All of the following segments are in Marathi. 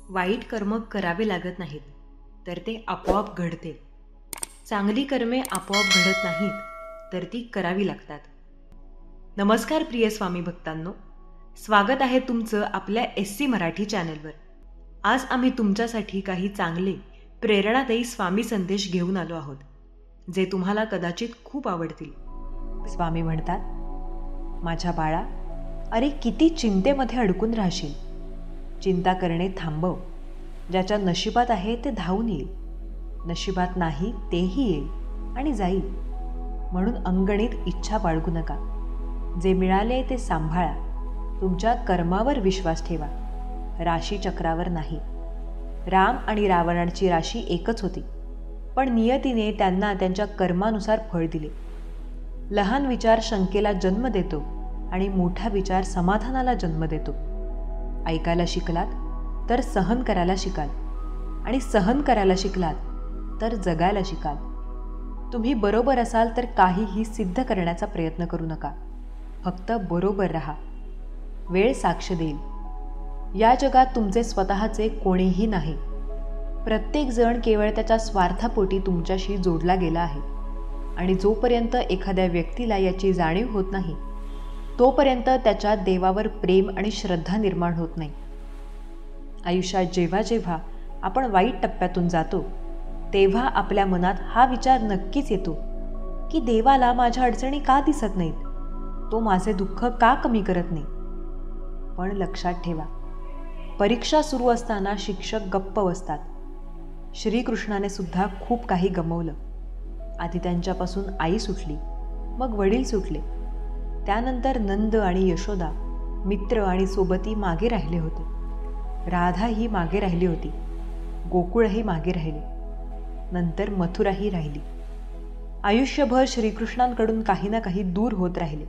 वाईट कर्म करावे लागत नाहीत, तर ते आपोआप घडते. चांगली कर्मे आपोआप घडत नाहीत, तर ती करावी लागतात. नमस्कार प्रिय स्वामी भक्तांनो, स्वागत आहे तुमचं आपल्या SC मराठी चॅनलवर. आज आम्ही तुमच्यासाठी काही चांगले प्रेरणादायी स्वामी संदेश घेऊन आलो आहोत, जे तुम्हाला कदाचित खूप आवडतील. स्वामी म्हणतात, माझ्या बाळा, अरे किती चिंतेमध्ये अडकून राहशील. चिंता करणे थांबव. ज्याच्या नशिबात आहे ते धावून येईल, नशिबात नाही तेही येईल आणि जाईल. म्हणून अंगणित इच्छा बाळगू नका. जे मिळाले ते सांभाळा. तुमच्या कर्मावर विश्वास ठेवा, राशीचक्रावर नाही. राम आणि रावणाची राशी एकच होती, पण नियतीने त्यांना त्यांच्या कर्मानुसार फळ दिले. लहान विचार शंकेला जन्म देतो आणि मोठा विचार समाधानाला जन्म देतो. ऐकायला शिकलात तर सहन करायला शिकाल, आणि सहन करायला शिकलात तर जगायला शिकाल. तुम्ही बरोबर असाल तर काहीही सिद्ध करण्याचा प्रयत्न करू नका. फक्त बरोबर राहा. वेळ साक्ष देईल. या जगात तुमचे स्वतःचे कोणीही नाही. प्रत्येकजण केवळ त्याच्या स्वार्थापोटी तुमच्याशी जोडला गेला आहे, आणि जोपर्यंत एखाद्या व्यक्तीला याची जाणीव होत नाही, तोपर्यंत त्याच्या देवावर प्रेम आणि श्रद्धा निर्माण होत नाही. आयुष्यात जेव्हा जेव्हा आपण वाईट टप्प्यातून जातो, तेव्हा आपल्या मनात हा विचार नक्कीच येतो की देवाला माझ्या अडचणी का दिसत नाहीत, तो माझे दुःख का कमी करत नाही. पण लक्षात ठेवा, परीक्षा सुरू असताना शिक्षक गप्प बसतात. श्रीकृष्णाने सुद्धा खूप काही गमवलं. आधी त्यांच्यापासून आई सुटली, मग वडील सुटले. त्यानंतर नंद आणि यशोदा, मित्र आणि सोबती मागे राहिले होते. राधाही मागे राहिली होती. गोकुळही मागे राहिले. नंतर मथुराही राहिली. आयुष्यभर श्रीकृष्णांकडून काही ना काही दूर होत राहिले.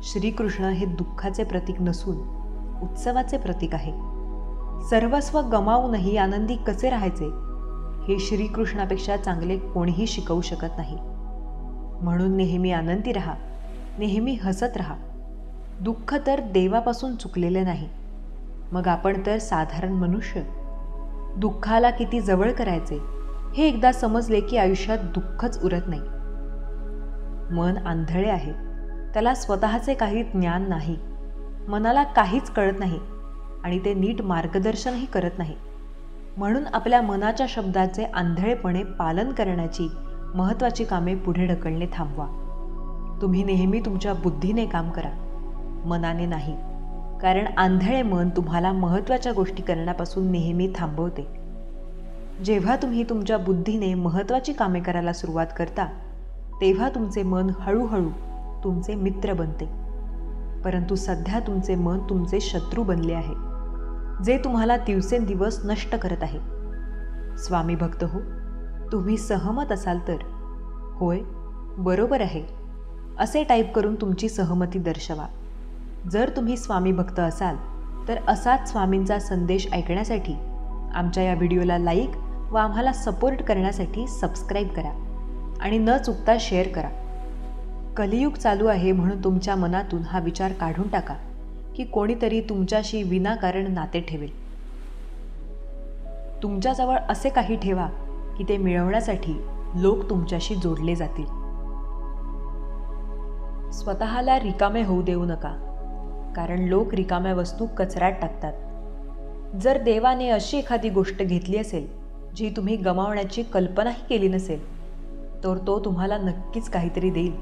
श्रीकृष्ण हे दुःखाचे प्रतीक नसून उत्सवाचे प्रतीक आहे. सर्वस्व गमावूनही आनंदी कसे राहायचे हे श्रीकृष्णापेक्षा चांगले कोणीही शिकवू शकत नाही. म्हणून नेहमी आनंदी राहा, नेहमी हसत राहा. दुःख तर देवापासून चुकलेले नाही, मग आपण तर साधारण मनुष्य. दुःखाला किती जवळ करायचे हे एकदा समजले की आयुष्यात दुःखच उरत नाही. मन आंधळे आहे, त्याला स्वतःचे काही ज्ञान नाही. मनाला काहीच कळत नाही आणि ते नीट मार्गदर्शनही करत नाही. म्हणून आपल्या मनाच्या शब्दाचे आंधळेपणे पालन करण्याची महत्त्वाची कामे पुढे ढकलणे थांबवा. तुम्ही नेहमी तुमच्या बुद्धीने काम करा, मनाने नाही. कारण आंधळे मन तुम्हाला महत्त्वाच्या गोष्टी करण्यापासून नेहमी थांबवते. जेव्हा तुम्ही तुमच्या बुद्धीने महत्त्वाची कामे करायला सुरुवात करता, तेव्हा तुमचे मन हळूहळू तुमचे मित्र बनते. परंतु सध्या तुमचे मन तुमचे शत्रू बनले आहे, जे तुम्हाला दिवसेंदिवस नष्ट करत आहे. स्वामी भक्त हो, तुम्ही सहमत असाल तर होय, बरोबर आहे असे टाईप करून तुमची सहमती दर्शवा. जर तुम्ही स्वामी भक्त असाल तर असाच स्वामींचा संदेश ऐकण्यासाठी आमच्या या व्हिडिओला लाईक व आम्हाला सपोर्ट करण्यासाठी सबस्क्राईब करा आणि न चुकता शेअर करा. कलियुग चालू आहे म्हणून तुमच्या मनातून हा विचार काढून टाका की कोणीतरी तुमच्याशी विनाकारण नाते ठेवेल. तुमच्याजवळ असे काही ठेवा की ते मिळवण्यासाठी लोक तुमच्याशी जोडले जातील. स्वतःला रिकामे होऊ देऊ नका, कारण लोक रिकाम्या वस्तू कचऱ्यात टाकतात. जर देवाने अशी एखादी गोष्ट घेतली असेल जी तुम्ही गमावण्याची कल्पनाही केली नसेल, तर तो तुम्हाला नक्कीच काहीतरी देईल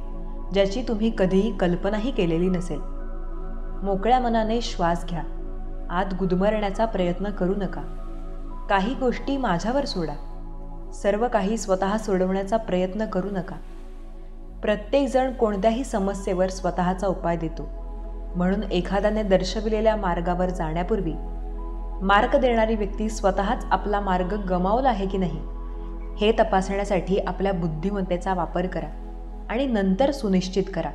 ज्याची तुम्ही कधीही कल्पनाही केलेली नसेल. मोकळ्या मनाने श्वास घ्या. आत गुदमरण्याचा प्रयत्न करू नका. काही गोष्टी माझ्यावर सोडा. सर्व काही स्वतः सोडवण्याचा प्रयत्न करू नका. प्रत्येकजण कोणत्याही समस्येवर स्वतःचा उपाय देतो. म्हणून एखाद्याने दर्शविलेल्या मार्गावर जाण्यापूर्वी मार्ग देणारी व्यक्ती स्वतःच आपला मार्ग गमावला आहे की नाही हे तपासण्यासाठी आपल्या बुद्धिमत्तेचा वापर करा आणि नंतर सुनिश्चित करा.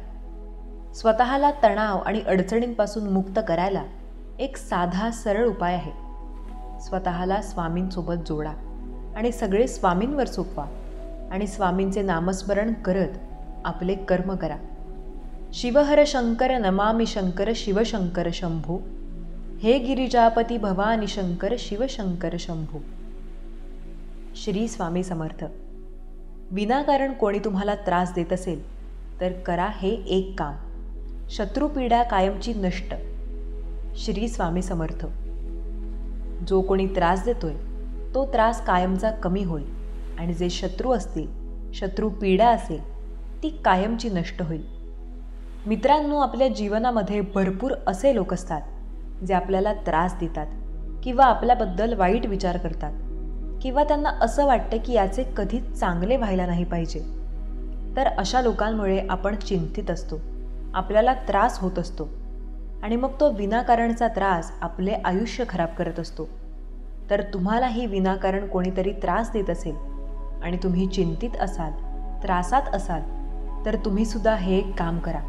स्वतःला तणाव आणि अडचणींपासून मुक्त करायला एक साधा सरळ उपाय आहे. स्वतःला स्वामींसोबत जोडा आणि सगळे स्वामींवर सोपवा आणि स्वामींचे नामस्मरण करत आपले कर्म करा. शिवहर शंकर नमामि शंकर शिवशंकर शंभो. हे गिरिजापती भवानी शंकर शिवशंकर शंभू. श्री स्वामी समर्थ. विनाकारण कोणी तुम्हाला त्रास देत असेल तर करा हे एक काम, शत्रुपीडा कायमची नष्ट. श्री स्वामी समर्थ. जो कोणी त्रास देतोय तो त्रास कायमचा कमी होईल आणि जे शत्रू असतील, शत्रुपीडा असेल ती कायमची नष्ट होईल. मित्रांनो, आपल्या जीवनामध्ये भरपूर असे लोक असतात जे आपल्याला त्रास देतात किंवा आपल्याबद्दल वाईट विचार करतात किंवा त्यांना असं वाटतं की याचे कधीच चांगले व्हायला नाही पाहिजे. तर अशा लोकांमुळे आपण चिंतित असतो, आपल्याला त्रास होत असतो आणि मग तो विनाकारणचा त्रास आपले आयुष्य खराब करत असतो. तर तुम्हालाही विनाकारण कोणीतरी त्रास देत असेल आणि तुम्ही चिंतित असाल, त्रासात असाल, तर तुम्हीसुद्धा हे एक काम करा.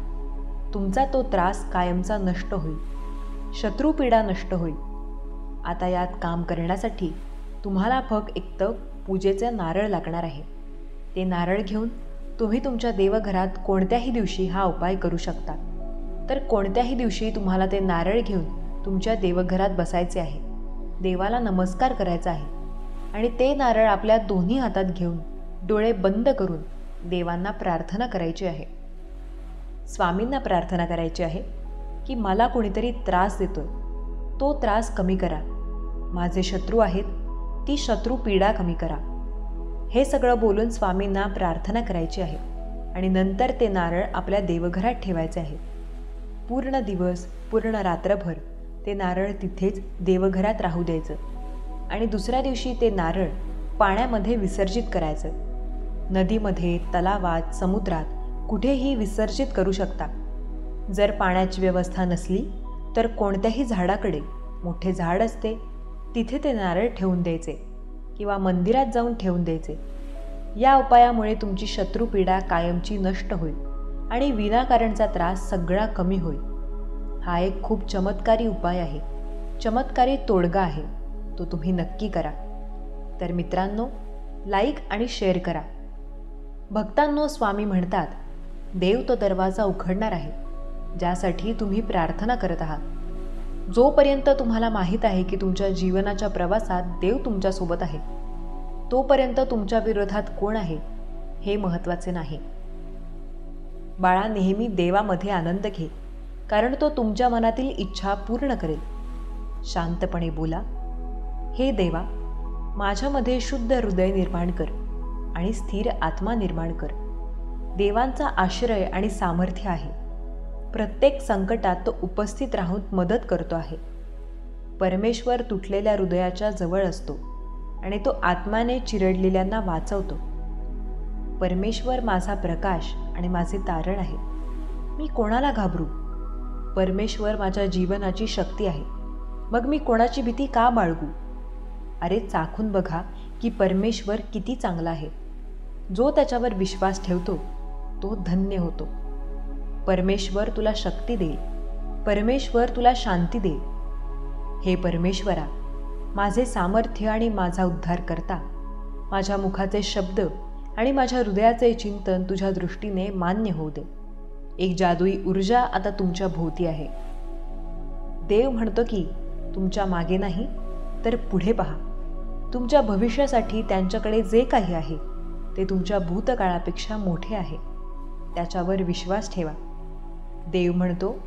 तुमचा तो त्रास कायमचा नष्ट होईल, शत्रुपीडा नष्ट होईल. आता यात काम करण्यासाठी तुम्हाला फक्त एक पूजेचे नारळ लागणार आहे. ते नारळ घेऊन तुम्ही तुमच्या देवघरात कोणत्याही दिवशी हा उपाय करू शकता. तर कोणत्याही दिवशी तुम्हाला ते नारळ घेऊन तुमच्या देवघरात बसायचे आहे, देवाला नमस्कार करायचा आहे आणि ते नारळ आपल्या दोन्ही हातात घेऊन डोळे बंद करून देवांना प्रार्थना करायची आहे. स्वामींना प्रार्थना करायची आहे की मला कोणीतरी त्रास देतोय, तो त्रास कमी करा. माझे शत्रू आहेत, ती शत्रू पीडा कमी करा. हे सगळं बोलून स्वामींना प्रार्थना करायची आहे आणि नंतर ते नारळ आपल्या देवघरात ठेवायचे आहे. पूर्ण दिवस, पूर्ण रात्रभर ते नारळ तिथेच देवघरात राहू द्यायचं आणि दुसऱ्या दिवशी ते नारळ पाण्यामध्ये विसर्जित करायचं. नदीमध्ये, तलावात, समुद्रात कुठेही विसर्जित करू शकता. जर पाण्याची व्यवस्था नसली तर कोणत्याही झाडाकडे, मोठे झाड असते तिथे ते नारळ ठेवून द्यायचे किंवा मंदिरात जाऊन ठेवून द्यायचे. या उपायामुळे तुमची शत्रुपीडा कायमची नष्ट होईल आणि विनाकारणचा त्रास सगळा कमी होईल. हा एक खूप चमत्कारी उपाय आहे, चमत्कारी तोडगा आहे. तो तुम्ही नक्की करा. तर मित्रांनो, लाईक आणि शेअर करा. भक्तांनो, स्वामी म्हणतात, देव तो दरवाजा उघडणार आहे ज्यासाठी तुम्ही प्रार्थना करत आहात. जोपर्यंत तुम्हाला माहीत आहे की तुमच्या जीवनाच्या प्रवासात देव तुमच्यासोबत आहे, तोपर्यंत तुमच्या विरोधात कोण आहे हे महत्त्वाचे नाही. बाळा, नेहमी देवामध्ये आनंद घे, कारण तो तुमच्या मनातील इच्छा पूर्ण करेल. शांतपणे बोला, हे देवा, माझ्यामध्ये शुद्ध हृदय निर्माण कर आणि स्थिर आत्मा निर्माण कर. देवांचा आश्रय आणि सामर्थ्य आहे. प्रत्येक संकटात तो उपस्थित राहून मदत करतो आहे. परमेश्वर तुटलेल्या हृदयाच्या जवळ असतो आणि तो आत्म्याने चिरडलेल्यांना वाचवतो. परमेश्वर माझा प्रकाश आणि माझे तारण आहे. मी कोणाला घाबरू? परमेश्वर माझ्या जीवनाची शक्ती आहे. मग मी कोणाची भीती का बाळगू? अरे, चाखून बघा की परमेश्वर किती चांगला आहे. जो त्याच्यावर विश्वास ठेवतो तो धन्य होतो. परमेश्वर तुला शक्ती देईल. परमेश्वर तुला शांती देईल. हे परमेश्वरा, माझे सामर्थ्य आणि माझा उद्धार करता, माझ्या मुखाचे शब्द आणि माझ्या हृदयाचे चिंतन तुझ्या दृष्टीने मान्य होऊ दे. एक जादुई ऊर्जा आता तुमच्या भोवती आहे. देव म्हणतो की तुमच्या मागे नाही तर पुढे पहा. तुमच्या भविष्यासाठी त्यांच्याकडे जे काही आहे ते तुमच्या भूतकाळापेक्षा मोठे आहे. त्याच्यावर विश्वास ठेवा. देव म्हणतो,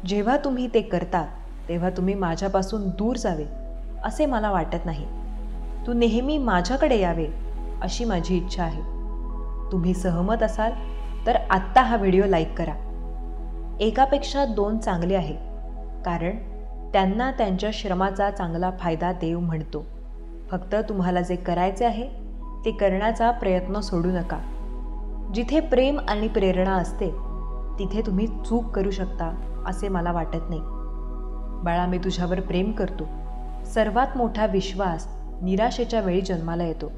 जेव्हा तुम्ही ते करता तेव्हा तुम्ही माझ्यापासून दूर जावे असे मला वाटत नाही. तू नेहमी माझ्याकडे यावे अशी माझी इच्छा आहे. तुम्ही सहमत असाल तर आत्ता हा व्हिडिओ लाईक करा. एकापेक्षा दोन चांगले आहे, कारण त्यांना त्यांच्या श्रमाचा चांगला फायदा देव म्हणतो. फक्त तुम्हाला जे करायचे आहे ते करण्याचा प्रयत्न सोडू नका. जिथे प्रेम आणि प्रेरणा असते तिथे तुम्ही चूक करू शकता असे मला वाटत नाही. बाळा, मी तुझ्यावर प्रेम करतो. सर्वात मोठा विश्वास निराशेच्या वेळी जन्माला येतो.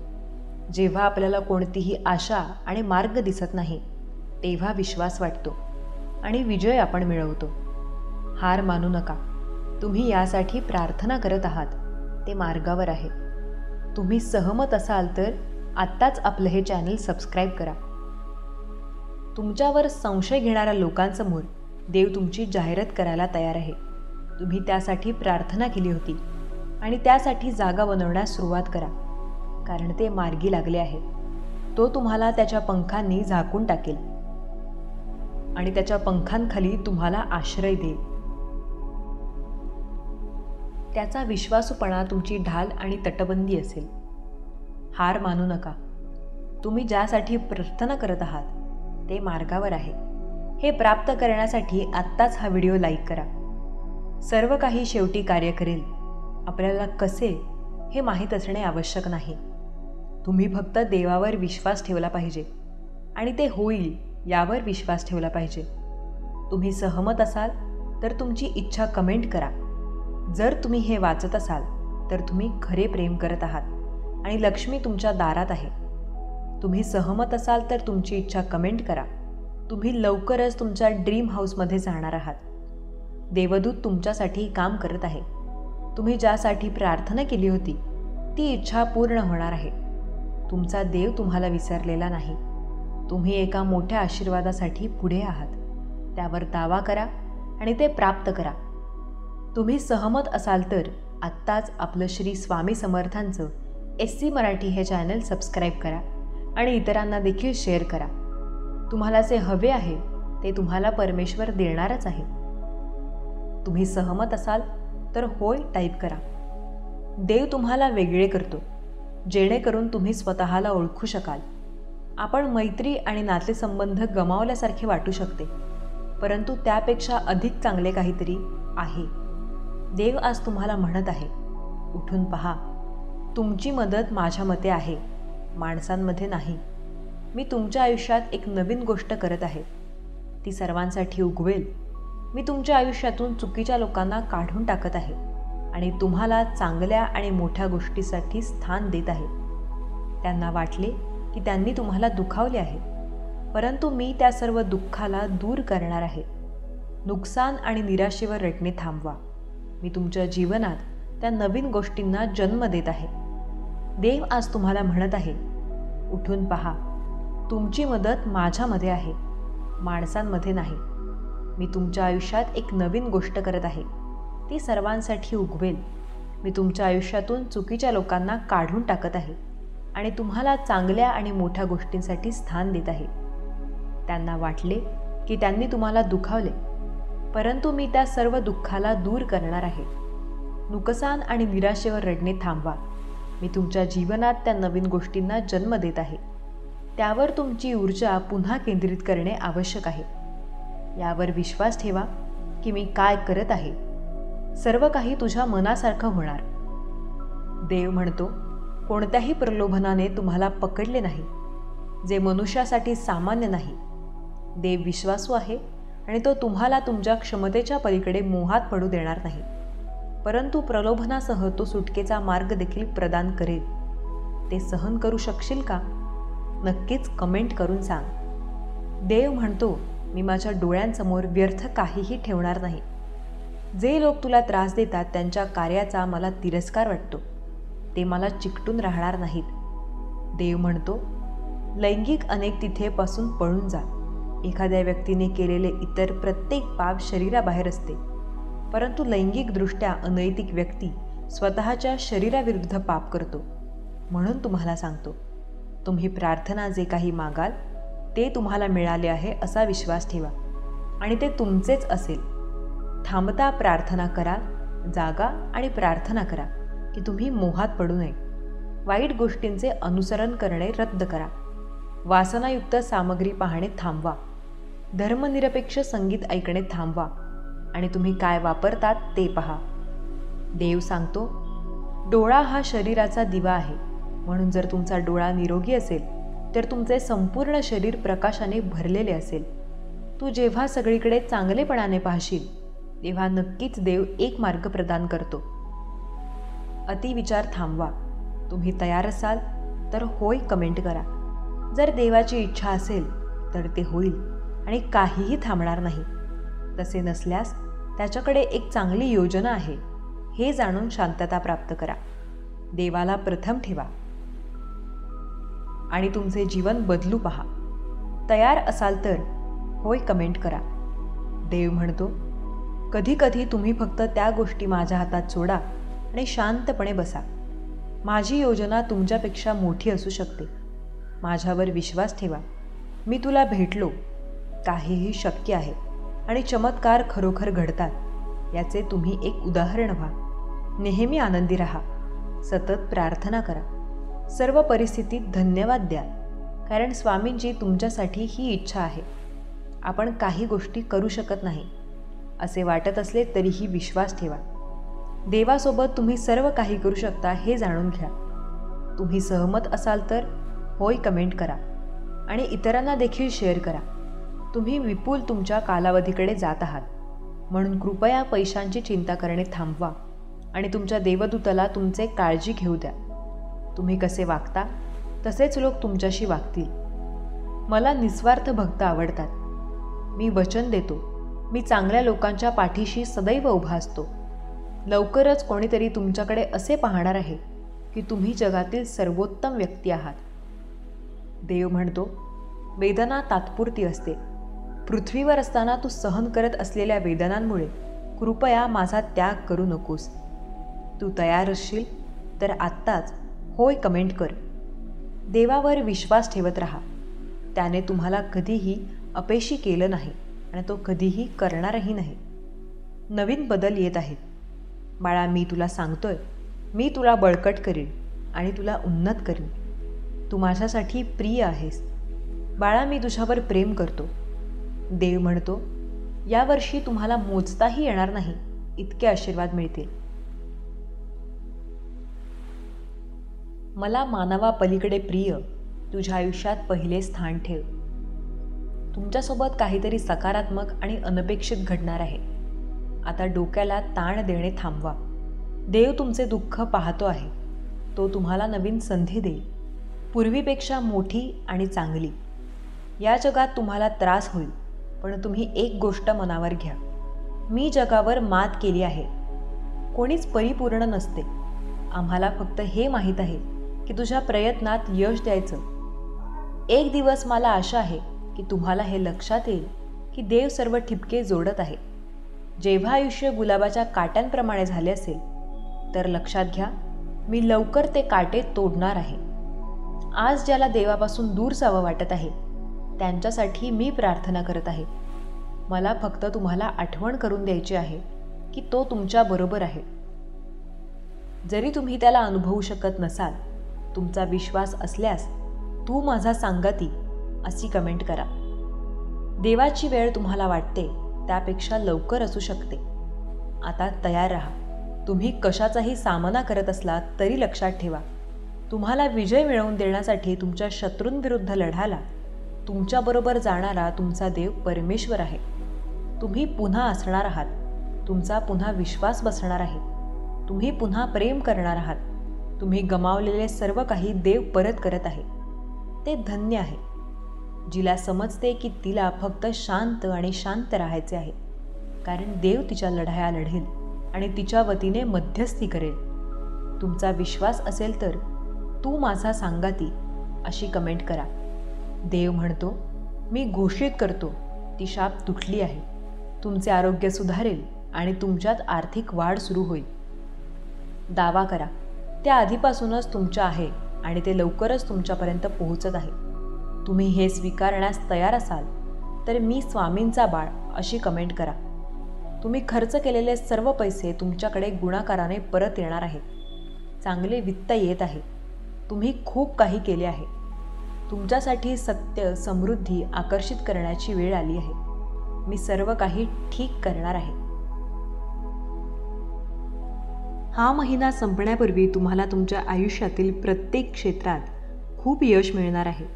जेव्हा आपल्याला कोणतीही आशा आणि मार्ग दिसत नाही तेव्हा विश्वास वाटतो आणि विजय आपण मिळवतो. हार मानू नका. तुम्ही यासाठी प्रार्थना करत आहात, ते मार्गावर आहे. तुम्ही सहमत असाल तर आत्ताच आपलं हे चॅनल सबस्क्राईब करा. तुमच्यावर संशय घेणाऱ्या लोकांसमोर देव तुमची जाहिरात करायला तयार आहे. तुम्ही त्यासाठी प्रार्थना केली होती आणि त्यासाठी जागा बनवण्यास सुरुवात करा, कारण ते मार्गी लागले आहे. तो तुम्हाला त्याच्या पंखांनी झाकून टाकेल आणि त्याच्या पंखांखाली तुम्हाला आश्रय देईल. त्याचा विश्वासूपणा तुमची ढाल आणि तटबंदी असेल. हार मानू नका. तुम्ही ज्यासाठी प्रार्थना करत आहात ते मार्गावर आहे. हे प्राप्त करण्यासाठी आत्ताच हा व्हिडिओ लाईक करा. सर्व काही शेवटी कार्य करेल. आपल्याला कसे हे माहीत असणे आवश्यक नाही. तुम्ही फक्त देवावर विश्वास ठेवला पाहिजे आणि ते होईल यावर विश्वास ठेवला पाहिजे. तुम्ही सहमत असाल तर तुमची इच्छा कमेंट करा. जर तुम्ही हे वाचत असाल तर तुम्ही खरे प्रेम करत आहात आणि लक्ष्मी तुमच्या दारात आहे. तुम्ही सहमत असाल तर तुमची इच्छा कमेंट करा. तुम्ही लवकरच तुमच्या ड्रीम हाऊसमध्ये जाणार आहात. देवदूत तुमच्यासाठी काम करत आहे. तुम्ही ज्यासाठी प्रार्थना केली होती ती इच्छा पूर्ण होणार आहे. तुमचा देव तुम्हाला विसरलेला नाही. तुम्ही एका मोठ्या आशीर्वादासाठी पुढे आहात. त्यावर दावा करा आणि ते प्राप्त करा. तुम्ही सहमत असाल तर आत्ताच आपलं श्री स्वामी समर्थांचं SC मराठी हे चॅनल सबस्क्राईब करा आणि इतरांना देखील शेअर करा. तुम्हाला जे हवे आहे ते तुम्हाला परमेश्वर देणारच आहे. तुम्ही सहमत असाल तर होय टाईप करा. देव तुम्हाला वेगळे करतो जेणेकरून तुम्ही स्वतःला ओळखू शकाल. आपण मैत्री आणि नातेसंबंध गमावल्यासारखे वाटू शकते, परंतु त्यापेक्षा अधिक चांगले काहीतरी आहे. देव आज तुम्हाला म्हणत आहे, उठून पहा. तुमची मदत माझ्या मते आहे, माणसांमध्ये नाही. मी तुमच्या आयुष्यात एक नवीन गोष्ट करत आहे. ती सर्वांसाठी उगवेल. मी तुमच्या आयुष्यातून चुकीच्या लोकांना काढून टाकत आहे आणि तुम्हाला चांगल्या आणि मोठ्या गोष्टीसाठी स्थान देत आहे. त्यांना वाटले की त्यांनी तुम्हाला दुखावले आहे, परंतु मी त्या सर्व दुःखाला दूर करणार आहे. नुकसान आणि निराशेवर रडणे थांबवा. मी तुमच्या जीवनात त्या नवीन गोष्टींना जन्म देत आहे. देव आज तुम्हाला म्हणत आहे, उठून पहा. तुमची मदत माझ्यामध्ये आहे, माणसांमध्ये नाही. मी तुमच्या आयुष्यात एक नवीन गोष्ट करत आहे. ती सर्वांसाठी उगवेल. मी तुमच्या आयुष्यातून चुकीच्या लोकांना काढून टाकत आहे आणि तुम्हाला चांगल्या आणि मोठ्या गोष्टींसाठी स्थान देत आहे. त्यांना वाटले की त्यांनी तुम्हाला दुखावले, परंतु मी त्या सर्व दुःखाला दूर करणार आहे. नुकसान आणि निराशेवर रडणे थांबवा. मी तुमच्या जीवनात त्या नवीन गोष्टींना जन्म देत आहे. त्यावर तुमची ऊर्जा पुन्हा केंद्रित करणे आवश्यक आहे. यावर विश्वास ठेवा की मी काय करत आहे. सर्व काही तुझ्या मनासारखं होणार. देव म्हणतो, कोणत्याही प्रलोभनाने तुम्हाला पकडले नाही, जे मनुष्यासाठी सामान्य नाही. देव विश्वासू आहे आणि तो तुम्हाला तुमच्या क्षमतेच्या पलीकडे मोहात पडू देणार नाही, परंतु प्रलोभनासह तो सुटकेचा मार्ग देखील प्रदान करेल. ते सहन करू शकशील का? नक्कीच कमेंट करून सांग. देव म्हणतो, मी माझ्या डोळ्यांसमोर व्यर्थ काहीही ठेवणार नाही. जे लोक तुला त्रास देतात त्यांच्या कार्याचा मला तिरस्कार वाटतो. ते मला चिकटून राहणार नाहीत. देव म्हणतो, लैंगिक अनैतिकतेपासून पळून जा. एखाद्या व्यक्तीने केलेले इतर प्रत्येक पाप शरीराबाहेर असते, परंतु लैंगिकदृष्ट्या अनैतिक व्यक्ती स्वतःच्या शरीराविरुद्ध पाप करतो. म्हणून तुम्हाला सांगतो, तुम्ही प्रार्थना जे काही मागाल ते तुम्हाला मिळाले आहे असा विश्वास ठेवा आणि ते तुमचेच असेल. थांबता प्रार्थना करा, जागा आणि प्रार्थना करा की तुम्ही मोहात पडू नये. वाईट गोष्टींचे अनुसरण करणे रद्द करा. वासनायुक्त सामग्री पाहणे थांबवा. धर्मनिरपेक्ष संगीत ऐकणे थांबवा आणि तुम्ही काय वापरतात ते पहा. देव सांगतो, डोळा हा शरीराचा दिवा आहे. म्हणून जर तुमचा डोळा निरोगी असेल तर तुमचे संपूर्ण शरीर प्रकाशाने भरलेले असेल. तू जेव्हा सगळीकडे चांगलेपणाने पाहशील तेव्हा नक्कीच देव एक मार्ग प्रदान करतो. अतिविचार थांबवा. तुम्ही तयार असाल तर होय कमेंट करा. जर देवाची इच्छा असेल तर ते होईल आणि काहीही थांबणार नाही. तसे नसल्यास त्याच्याकडे एक चांगली योजना आहे हे जाणून शांतता प्राप्त करा. देवाला प्रथम ठेवा आणि तुमचे जीवन बदलू पहा. तयार असाल तर होय कमेंट करा. देव म्हणतो, कधीकधी तुम्ही फक्त त्या गोष्टी माझ्या हातात सोडा आणि शांतपणे बसा. माझी योजना तुमच्यापेक्षा मोठी असू शकते. माझ्यावर विश्वास ठेवा. मी तुला भेटलो. काहीही शक्य आहे आणि चमत्कार खरोखर घडतात याचे तुम्ही एक उदाहरण व्हा. नेहमी आनंदी राहा. सतत प्रार्थना करा. सर्व परिस्थितीत धन्यवाद द्या, कारण स्वामींची तुमच्यासाठी ही इच्छा आहे. आपण काही गोष्टी करू शकत नाही असे वाटत असले तरीही विश्वास ठेवा. देवासोबत तुम्ही सर्व काही करू शकता हे जाणून घ्या. तुम्ही सहमत असाल तर होय कमेंट करा आणि इतरांना देखील शेअर करा. तुम्ही विपुल तुमच्या कालावधीकडे जात आहात, म्हणून कृपया पैशांची चिंता करणे थांबवा आणि तुमच्या देवदूताला तुमचे काळजी घेऊ द्या. तुम्ही कसे वागता तसेच लोक तुमच्याशी वागतील. मला निस्वार्थ भक्त आवडतात. मी वचन देतो, मी चांगल्या लोकांच्या पाठीशी सदैव उभा असतो. लवकरच कोणीतरी तुमच्याकडे असे पाहणार आहे की तुम्ही जगातील सर्वोत्तम व्यक्ती आहात. देव म्हणतो, वेदना तात्पुरती असते. पृथ्वीवर असताना तू सहन करत असलेल्या वेदनांमुळे कृपया माझा त्याग करू नकोस. तू तयार असशील तर आत्ताच होय कमेंट कर. देवावर विश्वास ठेवत राहा. त्याने तुम्हाला कधीही अपयशी केलं नाही आणि तो कधीही करणारही नाही. नवीन बदल येत आहेत. बाळा, मी तुला सांगतोय, मी तुला बळकट करीन आणि तुला उन्नत करीन. तू माझ्यासाठी प्रिय आहेस. बाळा, मी तुझ्यावर प्रेम करतो. देव म्हणतो, यावर्षी तुम्हाला मोजताही येणार नाही इतके आशीर्वाद मिळतील. मला मानवा पलीकडे प्रिय, तुझ्या आयुष्यात पहिले स्थान ठेव. तुमच्यासोबत काहीतरी सकारात्मक आणि अनपेक्षित घडणार आहे. आता डोक्याला ताण देणे थांबवा. देव तुमचे दुःख पाहतो आहे. तो तुम्हाला नवीन संधी देईल, पूर्वीपेक्षा मोठी आणि चांगली. या जगात तुम्हाला त्रास होईल, पण तुम्ही एक गोष्ट मनावर घ्या, मी जगावर मात केली आहे. कोणीच परिपूर्ण नसते. आम्हाला फक्त हे माहीत आहे की तुझ्या प्रयत्नात यश द्यायचं. एक दिवस मला आशा आहे की तुम्हाला हे लक्षात येईल की देव सर्व ठिपके जोडत आहे. जेव्हा आयुष्य गुलाबाच्या काट्यांप्रमाणे झाले असेल तर लक्षात घ्या, मी लवकर ते काटे तोडणार आहे. आज ज्याला देवापासून दूर जावं वाटत आहे त्यांच्यासाठी मी प्रार्थना करत आहे. मला फक्त तुम्हाला आठवण करून द्यायची आहे की तो तुमच्याबरोबर आहे. जरी तुम्ही त्याला अनुभवू शकत नसाल, तुमचा विश्वास असल्यास तू माझा सांगाती अशी कमेंट करा. देवाची वेळ तुम्हाला वाटते त्यापेक्षा लवकर असू शकते. आता तयार राहा. तुम्ही कशाचाही सामना करत असलात तरी लक्षात ठेवा, तुम्हाला विजय मिळवून देण्यासाठी तुमच्या शत्रूंविरुद्ध लढायला तुमच्याबरोबर जाणारा तुमचा देव परमेश्वर आहे. तुम्ही पुन्हा असणार आहात. तुमचा पुन्हा विश्वास बसणार आहे. तुम्ही पुन्हा प्रेम करणार आहात. तुम्ही गमावलेले सर्व काही देव परत करत आहे. ते धन्य आहे. जिला समजते की तिला फक्त शांत आणि शांत राहायचे आहे, कारण देव तिच्या लढाया लढेल आणि तिच्या वतीने मध्यस्थी करेल. तुमचा विश्वास असेल तर तू माझा सांगाती अशी कमेंट करा. देव म्हणतो, मी घोषित करतो, ती शाप तुटली आहे. तुमचे आरोग्य सुधारेल आणि तुमच्यात आर्थिक वाढ सुरू होईल. दावा करा, त्या आधीपासूनच तुमच्या आहे आणि ते लवकरच तुमच्यापर्यंत पोहोचत आहे. तुम्ही हे स्वीकारण्यास तयार असाल तर मी स्वामींचा बाळ अशी कमेंट करा. तुम्ही खर्च केलेले सर्व पैसे तुमच्याकडे गुणाकाराने परत येणार आहेत. चांगले वित्त येत आहे. तुम्ही खूप काही केले आहे. तुमच्यासाठी सत्य, समृद्धी आकर्षित करण्याची वेळ आली आहे. मी सर्व काही ठीक करणार आहे. हा महिना संपण्यापूर्वी तुम्हाला तुमच्या आयुष्यातील प्रत्येक क्षेत्रात खूप यश मिळणार आहे.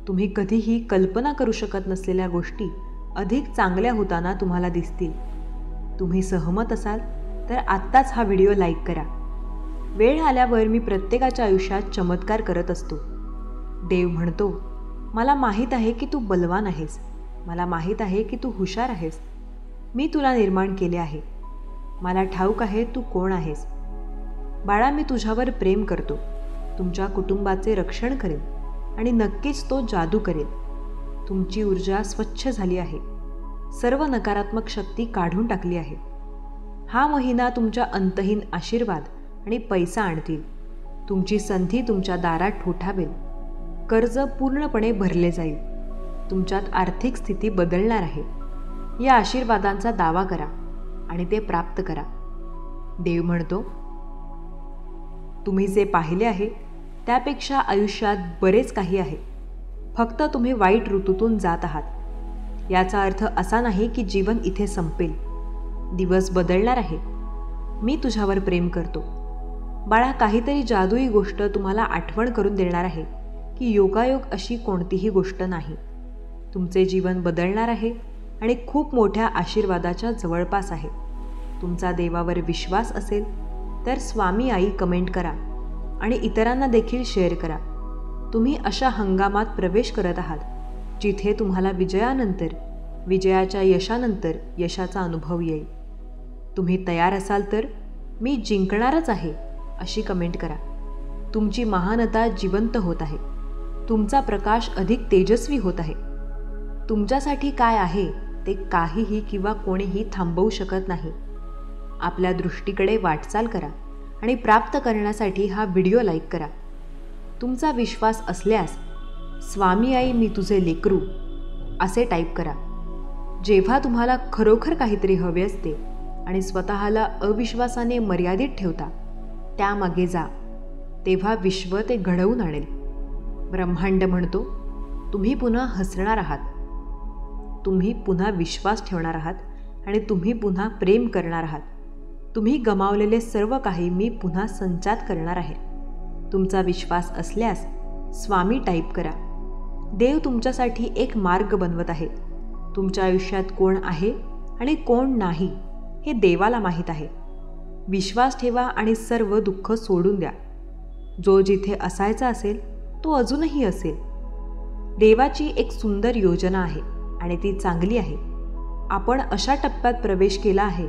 तुम्ही कधीही कल्पना करू शकत नसलेल्या गोष्टी अधिक चांगल्या होताना तुम्हाला दिसतील. तुम्ही सहमत असाल तर आत्ताच हा व्हिडिओ लाईक करा. वेळ आल्यावर मी प्रत्येकाच्या आयुष्यात चमत्कार करत असतो. देव म्हणतो, मला माहीत आहे की तू बलवान आहेस. मला माहीत आहे की तू हुशार आहेस. मी तुला निर्माण केले आहे. मला ठाऊक आहे तू कोण आहेस. बाळा, मी तुझ्यावर प्रेम करतो. तुमच्या कुटुंबाचे रक्षण करेल आणि नक्कीच तो जादू करेल. तुमची ऊर्जा स्वच्छ झाली आहे. सर्व नकारात्मक शक्ती काढून टाकली आहे. हा महिना तुमच्या अंतहीन आशीर्वाद आणि पैसा आणतील. तुमची संधी तुमच्या दारात ठोठावेल. कर्ज पूर्णपणे भरले जाईल. तुमच्यात आर्थिक स्थिती बदलणार आहे. या आशीर्वादांचा दावा करा आणि ते प्राप्त करा. देव म्हणतो, तुम्ही जे पाहिले आहे त्यापेक्षा आयुष्यात बरेच काही आहे. फक्त तुम्ही वाईट ऋतूतून जात आहात. याचा अर्थ असा नाही की जीवन इथे संपेल. दिवस बदलणार आहे. मी तुझ्यावर प्रेम करतो. बाळा, काहीतरी जादुई गोष्ट तुम्हाला आठवण करून देणार आहे की योगायोग अशी कोणतीही गोष्ट नाही. तुमचे जीवन बदलणार आहे आणि खूप मोठ्या आशीर्वादाच्या जवळपास आहे. तुमचा देवावर विश्वास असेल तर स्वामी आई कमेंट करा आणि इतरांना देखील शेअर करा. तुम्ही अशा हंगामात प्रवेश करत आहात जिथे तुम्हाला विजयानंतर, विजयाच्या यशानंतर यशाचा अनुभव येईल. तुम्ही तयार असाल तर मी जिंकणारच आहे अशी कमेंट करा. तुमची महानता जिवंत होत आहे. तुमचा प्रकाश अधिक तेजस्वी होत आहे. तुमच्यासाठी काय आहे ते काहीही किंवा कोणीही थांबवू शकत नाही. आपल्या दृष्टीकडे वाटचाल करा आणि प्राप्त करण्यासाठी हा व्हिडिओ लाईक करा. तुमचा विश्वास असल्यास स्वामी आई मी तुझे लेकरू असे टाईप करा. जेव्हा तुम्हाला खरोखर काहीतरी हवे असते आणि स्वतःला अविश्वासाने मर्यादित ठेवता, त्यामागे जा. तेव्हा विश्व ते घडवून आणेल. ब्रह्मांड म्हणतो, तुम्ही पुन्हा हसणार आहात. तुम्ही पुन्हा विश्वास ठेवणार आहात आणि तुम्ही पुन्हा प्रेम करणार आहात. तुम्ही गमावलेले सर्व काही मी पुन्हा संचात करणार आहे. तुमचा विश्वास असल्यास स्वामी टाईप करा. देव तुमच्यासाठी एक मार्ग बनवत आहे. तुमच्या आयुष्यात कोण आहे आणि कोण नाही हे देवाला माहीत आहे. विश्वास ठेवा आणि सर्व दुःख सोडून द्या. जो जिथे असायचा असेल तो अजूनही असेल. देवाची एक सुंदर योजना आहे आणि ती चांगली आहे. आपण अशा टप्प्यात प्रवेश केला आहे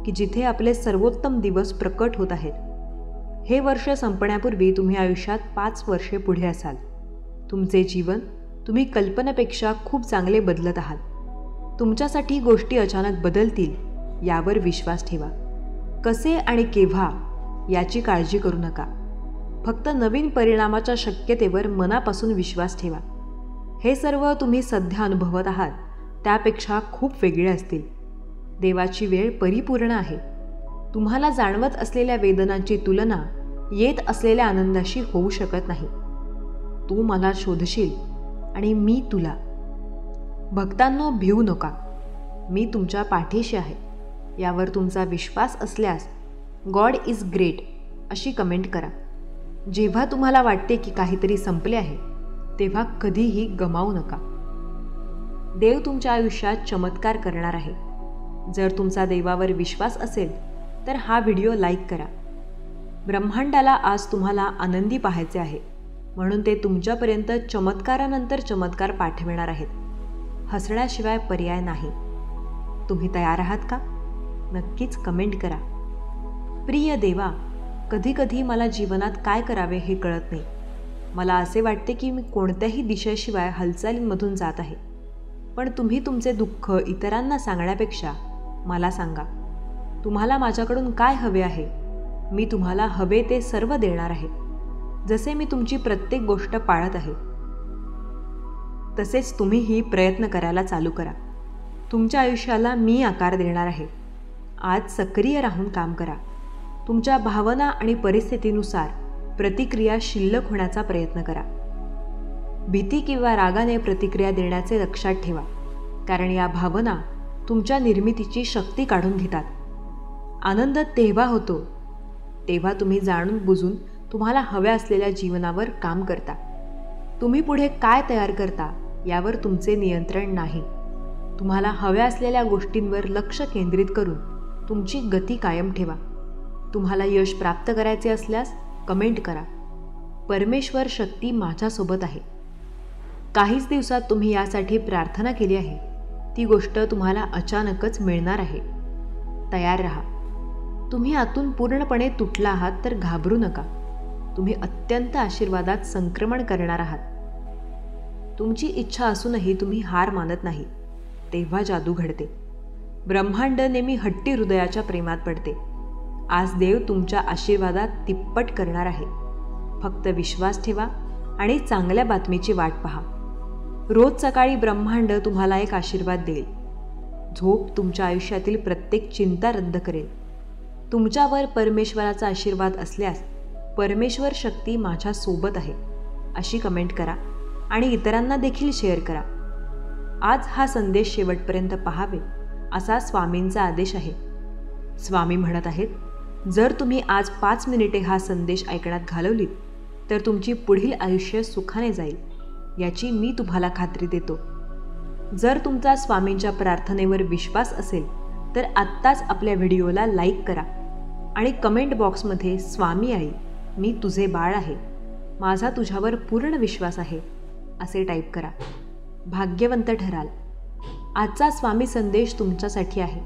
की जिथे आपले सर्वोत्तम दिवस प्रकट होत आहेत. हे वर्ष संपण्यापूर्वी तुम्ही आयुष्यात 5 वर्षे पुढे असाल. तुमचे जीवन तुम्ही कल्पनेपेक्षा खूप चांगले बदलत आहात. तुमच्यासाठी गोष्टी अचानक बदलतील यावर विश्वास ठेवा. कसे आणि केव्हा याची काळजी करू नका. फक्त नवीन परिणामाच्या शक्यतेवर मनापासून विश्वास ठेवा. हे सर्व तुम्ही सध्या अनुभवत आहात त्यापेक्षा खूप वेगळे असतील. देवाची वेळ परिपूर्ण आहे. तुम्हाला जाणवत असलेल्या वेदनांची तुलना येत असलेल्या आनंदाशी होऊ शकत नाही. तू मला शोधशील आणि मी तुला. भक्तांनो, भिवू नका. मी तुमच्या पाठीशी आहे. यावर तुमचा विश्वास असल्यास गॉड इज ग्रेट अशी कमेंट करा. जेव्हा तुम्हाला वाटते की काहीतरी संपले आहे तेव्हा कधीही गमावू नका. देव तुमच्या आयुष्यात चमत्कार करणार आहे. जर तुमचा देवावर विश्वास असेल तर हा व्हिडिओ लाईक करा. ब्रह्मांडाला आज तुम्हाला आनंदी पाहायचे आहे म्हणून ते तुमच्यापर्यंत चमत्कारानंतर चमत्कार पाठविणार आहेत. हसण्याशिवाय पर्याय नाही. तुम्ही तयार आहात का? नक्कीच कमेंट करा. प्रिय देवा, कधीकधी मला जीवनात काय करावे हे कळत नाही. मला असे वाटते की मी कोणत्याही दिशेशिवाय हालचालींमधून जात आहे. पण तुम्ही तुमचे दुःख इतरांना सांगण्यापेक्षा मला सांगा. तुम्हाला माझ्याकडून काय हवे आहे? मी तुम्हाला हवे ते सर्व देणार आहे. जसे मी तुमची प्रत्येक गोष्ट पाळत आहे तसेच तुम्हीही प्रयत्न करायला चालू करा. तुमच्या आयुष्याला मी आकार देणार आहे. आज सक्रिय राहून काम करा. तुमच्या भावना आणि परिस्थितीनुसार प्रतिक्रिया शिल्लक होण्याचा प्रयत्न करा. भीती किंवा रागाने प्रतिक्रिया देण्याचे लक्षात ठेवा, कारण या भावना तुमच्या निर्मितीची शक्ती काढून घेतात. आनंद तेव्हा होतो तेव्हा तुम्ही जाणून बुजून तुम्हाला हव्या असलेल्या जीवनावर काम करता. तुम्ही पुढे काय तयार करता यावर तुमचे नियंत्रण नाही. तुम्हाला हव्या असलेल्या गोष्टींवर लक्ष केंद्रित करून तुमची गती कायम ठेवा. तुम्हाला यश प्राप्त करायचे असल्यास कमेंट करा. परमेश्वर शक्ती माझ्यासोबत आहे. काहीच दिवसात तुम्ही यासाठी प्रार्थना केली आहे ती गोष्ट तुम्हाला अचानकच मिळणार आहे. तयार राहा. तुम्ही आतून पूर्णपणे तुटला आहात तर घाबरू नका. तुम्ही अत्यंत आशीर्वादात संक्रमण करणार आहात. तुमची इच्छा असूनही तुम्ही हार मानत नाही. तेव्हा जादू घडते. ब्रह्मांड नेहमी हट्टी हृदयाच्या प्रेमात पडते. आज देव तुमच्या आशीर्वादात तिप्पट करणार आहे. फक्त विश्वास ठेवा आणि चांगल्या बातमीची वाट पहा. रोज सकाळी ब्रह्मांड तुम्हाला एक आशीर्वाद देईल. झोप तुमच्या आयुष्यातील प्रत्येक चिंता रद्द करेल. तुमच्यावर परमेश्वराचा आशीर्वाद असल्यास परमेश्वर शक्ती माझ्या सोबत आहे अशी कमेंट करा आणि इतरांना देखील शेअर करा. आज हा संदेश शेवटपर्यंत पाहावे असा स्वामींचा आदेश आहे. स्वामी म्हणत आहेत, जर तुम्ही आज 5 मिनिटे हा संदेश ऐकण्यात घालवलीत तर तुमची पुढील आयुष्य सुखाने जाईल याची मी तुम्हाला खात्री देतो. जर तुमचा स्वामींच्या प्रार्थनेवर विश्वास असेल तर आत्ताच आपल्या व्हिडिओला लाईक करा आणि कमेंट बॉक्समध्ये स्वामी आई, मी तुझे बाळ आहे, माझा तुझ्यावर पूर्ण विश्वास आहे असे टाईप करा. भाग्यवंत ठराल. आजचा स्वामी संदेश तुमच्यासाठी आहे.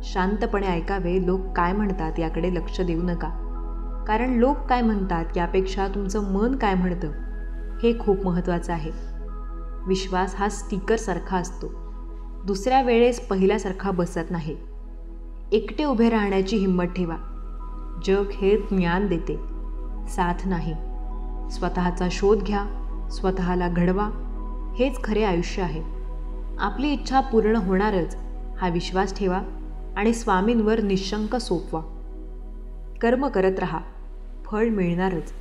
शांतपणे ऐकावे. लोक काय म्हणतात याकडे लक्ष देऊ नका, कारण लोक काय म्हणतात यापेक्षा तुमचं मन काय म्हणतं हे खूप महत्त्वाचं आहे. विश्वास हा स्टिकरसारखा असतो. दुसऱ्या वेळेस पहिल्यासारखा बसत नाही. एकटे उभे राहण्याची हिंमत ठेवा. जग हे ज्ञान देते, साथ नाही. स्वतःचा शोध घ्या, स्वतःला घडवा. हेच खरे आयुष्य आहे. आपली इच्छा पूर्ण होणारच हा विश्वास ठेवा आणि स्वामींवर निशंक सोपवा. कर्म करत राहा, फळ मिळणारच.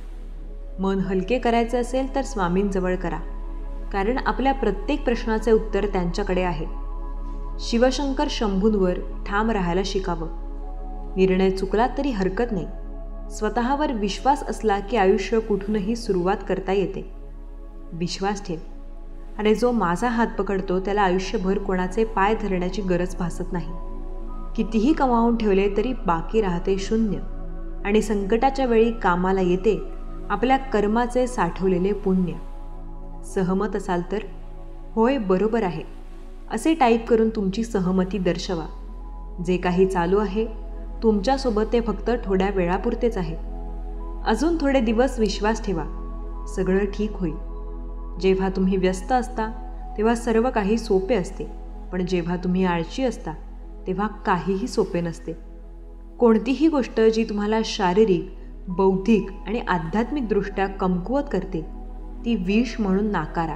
मन हलके करायचे असेल तर स्वामींजवळ करा, कारण आपल्या प्रत्येक प्रश्नाचे उत्तर त्यांच्याकडे आहे. शिवशंकर शंभूंवर ठाम राहायला शिकावं. निर्णय चुकला तरी हरकत नाही. स्वतःवर विश्वास असला की आयुष्य कुठूनही सुरुवात करता येते. विश्वास ठेव आणि जो माझा हात पकडतो त्याला आयुष्यभर कोणाचे पाय धरण्याची गरज भासत नाही. कितीही कमावून ठेवले तरी बाकी राहते शून्य आणि संकटाच्या वेळी कामाला येते आपल्या कर्माचे साठवलेले पुण्य. सहमत असाल तर होय बरोबर आहे असे टाईप करून तुमची सहमती दर्शवा. जे काही चालू आहे तुमच्यासोबत ते फक्त थोड्या वेळापुरतेच आहे. अजून थोडे दिवस विश्वास ठेवा, सगळं ठीक होईल. जेव्हा तुम्ही व्यस्त असता तेव्हा सर्व काही सोपे असते, पण जेव्हा तुम्ही आळशी असता तेव्हा काहीही सोपे नसते. कोणतीही गोष्ट जी तुम्हाला शारीरिक, बौद्धिक आणि आध्यात्मिकदृष्ट्या कमकुवत करते ती विष म्हणून नाकारा.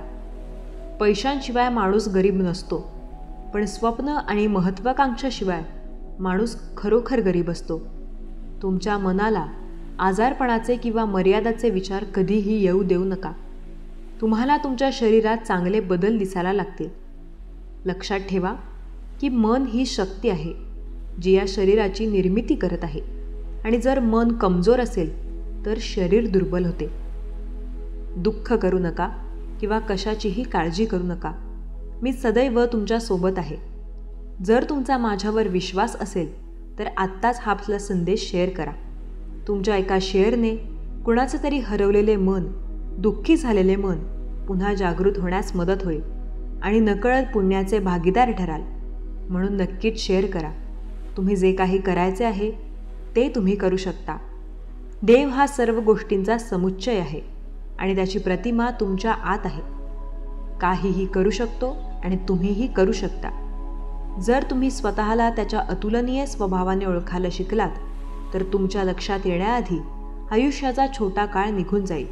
पैशांशिवाय माणूस गरीब नसतो, पण स्वप्न आणि महत्त्वाकांक्षाशिवाय माणूस खरोखर गरीब असतो. तुमच्या मनाला आजारपणाचे किंवा मर्यादाचे विचार कधीही येऊ देऊ नका. तुम्हाला तुमच्या शरीरात चांगले बदल दिसायला लागतील. लक्षात ठेवा की मन ही शक्ती आहे जी या शरीराची निर्मिती करत आहे, आणि जर मन कमजोर असेल तर शरीर दुर्बल होते. दुःख करू नका किंवा कशाचीही काळजी करू नका. मी सदैव तुमच्या सोबत आहे. जर तुमचा माझ्यावर विश्वास असेल तर आत्ताच हा आपला संदेश शेअर करा. तुमच्या एका शेअरने कुणाचे तरी हरवलेले मन, दुःखी झालेले मन पुन्हा जागृत होण्यास मदत होईल आणि नकळत पुण्याचे भागीदार ठराल. म्हणून नक्कीच शेअर करा. तुम्ही जे काही करायचे आहे ते तुम्ही करू शकता. देव हा सर्व गोष्टींचा समुच्चय आहे आणि त्याची प्रतिमा तुमच्या आत आहे. काहीही करू शकतो आणि तुम्हीही करू शकता. जर तुम्ही स्वतःला त्याच्या अतुलनीय स्वभावाने ओळखायला शिकलात तर तुमच्या लक्षात येण्याआधी आयुष्याचा छोटा काळ निघून जाईल.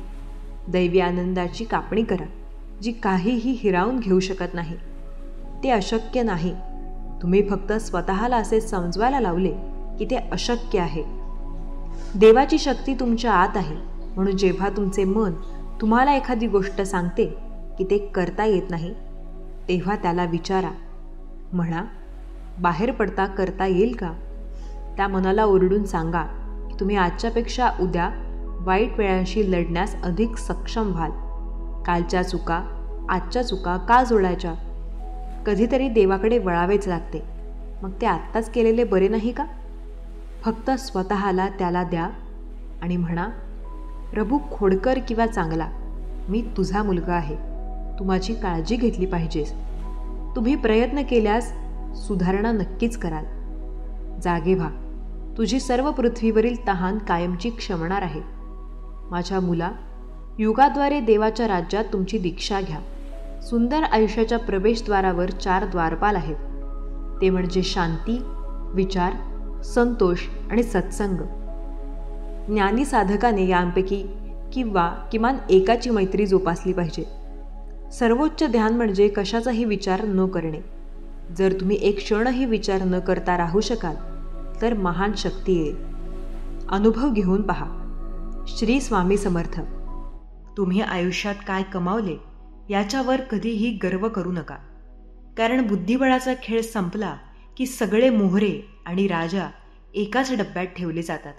दैवी आनंदाची कापणी करा जी काहीही हिरावून घेऊ शकत नाही. ते अशक्य नाही. तुम्ही फक्त स्वतःला असे समजवायला लावले की ते अशक्य आहे. देवाची शक्ती तुमच्या आत आहे, म्हणून जेव्हा तुमचे मन तुम्हाला एखादी गोष्ट सांगते की ते करता येत नाही तेव्हा त्याला विचारा. म्हणा, बाहेर पडता करता येईल का? त्या मनाला ओरडून सांगा की तुम्ही आजच्यापेक्षा उद्या वाईट वेळांशी लढण्यास अधिक सक्षम व्हाल. कालच्या चुका आजच्या चुका का जोडायच्या? कधीतरी देवाकडे वळावेच लागते. मग ते आत्ताच केलेले बरे नाही का? फक्त स्वतःला त्याला द्या आणि म्हणा, प्रभू खोडकर किंवा चांगला, मी तुझा मुलगा आहे. तू माझी काळजी घेतली पाहिजेस. तुम्ही प्रयत्न केल्यास सुधारणा नक्कीच कराल. जागे व्हा. तुझी सर्व पृथ्वीवरील तहान कायमची क्षमणार आहे. माझ्या मुला, युगाद्वारे देवाच्या राज्यात तुमची दीक्षा घ्या. सुंदर आयुष्याच्या प्रवेशद्वारावर 4 द्वारपाल आहेत. ते म्हणजे शांती, विचार, संतोष आणि सत्संग. ज्ञानी साधकाने यांपैकी किमान एकाची मैत्री जोपासली पाहिजे. सर्वोच्च ध्यान म्हणजे कशाचाही विचार न करणे. जर तुम्ही एक क्षणही विचार न करता राहू शकाल तर महान शक्ती येईल. अनुभव घेऊन पहा. श्री स्वामी समर्थ. तुम्ही आयुष्यात काय कमावले याच्यावर कधीही गर्व करू नका, कारण बुद्धिबळाचा खेळ संपला की सगळे मोहरे आणि राजा एकाच डब्यात ठेवले जातात.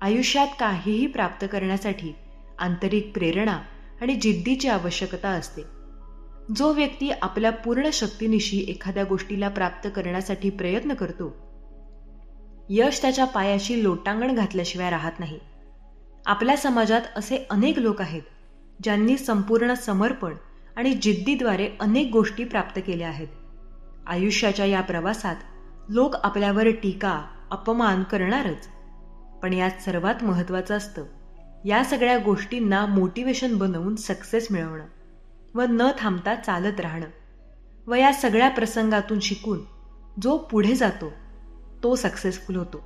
आयुष्यात काहीही प्राप्त करण्यासाठी आंतरिक प्रेरणा आणि जिद्दीची आवश्यकता असते. जो व्यक्ती आपल्या पूर्ण शक्तीनिशी एखाद्या गोष्टीला प्राप्त करण्यासाठी प्रयत्न करतो, यश त्याच्या पायाशी लोटांगण घातल्याशिवाय राहत नाही. आपल्या समाजात असे अनेक लोक आहेत ज्यांनी संपूर्ण समर्पण आणि जिद्दीद्वारे अनेक गोष्टी प्राप्त केल्या आहेत. आयुष्याच्या या प्रवासात लोक आपल्यावर टीका, अपमान करणारच, पण यात सर्वात महत्त्वाचं असतं या सगळ्या गोष्टींना मोटिवेशन बनवून सक्सेस मिळवणं व न थांबता चालत राहणं. व या सगळ्या प्रसंगातून शिकून जो पुढे जातो तो सक्सेसफुल होतो.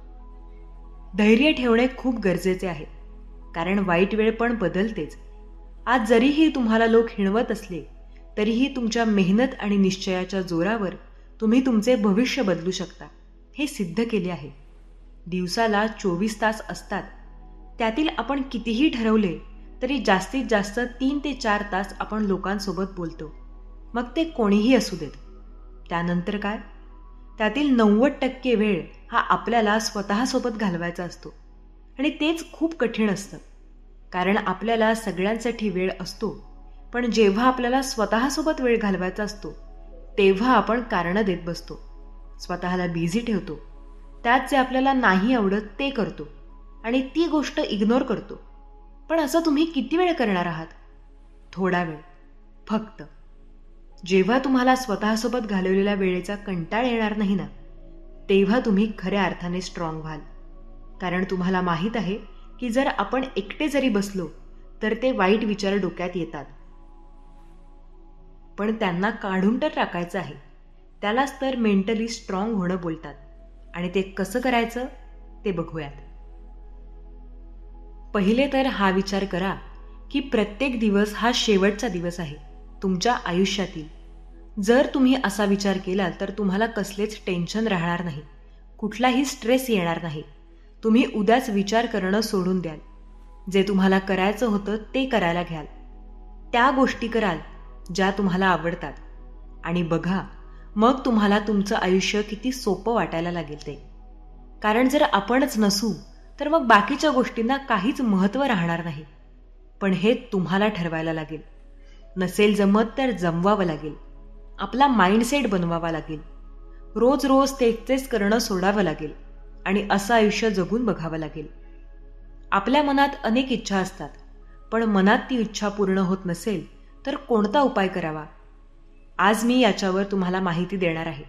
धैर्य ठेवणे खूप गरजेचे आहे, कारण वाईट वेळ पण बदलतेच. आज जरीही तुम्हाला लोक हिणवत असले तरीही तुमच्या मेहनत आणि निश्चयाच्या जोरावर तुम्ही तुमचे भविष्य बदलू शकता, हे सिद्ध केले आहे. दिवसाला 24 तास असतात. त्यातील आपण कितीही ठरवले तरी जास्तीत जास्त 3 ते 4 तास आपण लोकांसोबत बोलतो, मग ते कोणीही असू देत. त्यानंतर काय? त्यातील 90% वेळ हा आपल्याला स्वतःसोबत घालवायचा असतो, आणि तेच खूप कठीण असतं. कारण आपल्याला सगळ्यांसाठी वेळ असतो, पण जेव्हा आपल्याला स्वतःसोबत वेळ घालवायचा असतो तेव्हा आपण कारणं देत बसतो, स्वतःला बिझी ठेवतो, त्यात जे आपल्याला नाही आवडत ते करतो आणि ती गोष्ट इग्नोर करतो. पण असं तुम्ही किती वेळ करणार आहात? थोडा वेळ फक्त. जेव्हा तुम्हाला स्वतःसोबत घालवलेल्या वेळेचा कंटाळ येणार नाही ना, तेव्हा तुम्ही खऱ्या अर्थाने स्ट्रॉंग व्हाल. कारण तुम्हाला माहीत आहे की जर आपण एकटे जरी बसलो तर ते वाईट विचार डोक्यात येतात, पण त्यांना काढून तर टाकायचं आहे. त्यालाच तर मेंटली स्ट्रॉंग होणं बोलतात. आणि ते कसं करायचं ते बघूयात. पहिले तर हा विचार करा की प्रत्येक दिवस हा शेवटचा दिवस आहे तुमच्या आयुष्यातील. जर तुम्ही असा विचार केला तर तुम्हाला कसलेच टेन्शन राहणार नाही, कुठलाही स्ट्रेस येणार नाही. तुम्ही उद्याच विचार करणं सोडून द्याल. जे तुम्हाला करायचं होतं ते करायला घ्याल. त्या गोष्टी कराल ज्या तुम्हाला आवडतात, आणि बघा मग तुम्हाला तुमचं आयुष्य किती सोपं वाटायला लागेल ते. कारण जर आपणच नसू तर मग बाकीच्या गोष्टींना काहीच महत्त्व राहणार नाही. पण हे तुम्हाला ठरवायला लागेल. नसेल जमत तर जमवावं लागेल. आपला माइंडसेट बनवावा लागेल. रोज रोज तेच करणं सोडावं लागेल आणि असं आयुष्य जगून बघावं लागेल. आपल्या मनात अनेक इच्छा असतात, पण मनात ती इच्छा पूर्ण होत नसेल तर कोणता उपाय करावा? आज मी याच्यावर तुम्हाला माहिती देणार आहे.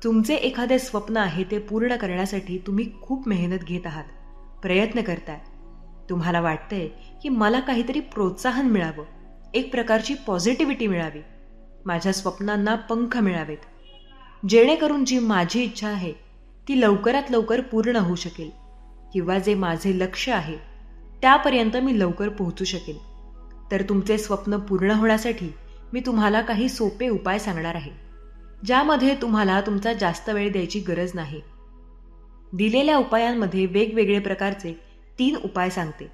तुमचे एखादे स्वप्न आहे ते पूर्ण करण्यासाठी तुम्ही खूप मेहनत घेत आहात, प्रयत्न करताय. तुम्हाला वाटतंय की मला काहीतरी प्रोत्साहन मिळावं, एक प्रकारची पॉझिटिव्हिटी मिळावी, माझ्या स्वप्नांना पंख मिळावेत, जेणेकरून जी माझी इच्छा आहे ती लवकरात लवकर पूर्ण होऊ शकेल, किंवा जे माझे लक्ष्य आहे त्यापर्यंत मी लवकर पोहोचू शकेल. तर तुमचे स्वप्न पूर्ण होण्यासाठी मी तुम्हाला काही सोपे उपाय सांगणार आहे, ज्यामध्ये तुम्हाला तुमचा जास्त वेळ द्यायची गरज नाही. दिलेल्या उपायांमध्ये वेगवेगळे प्रकारचे 3 उपाय सांगते,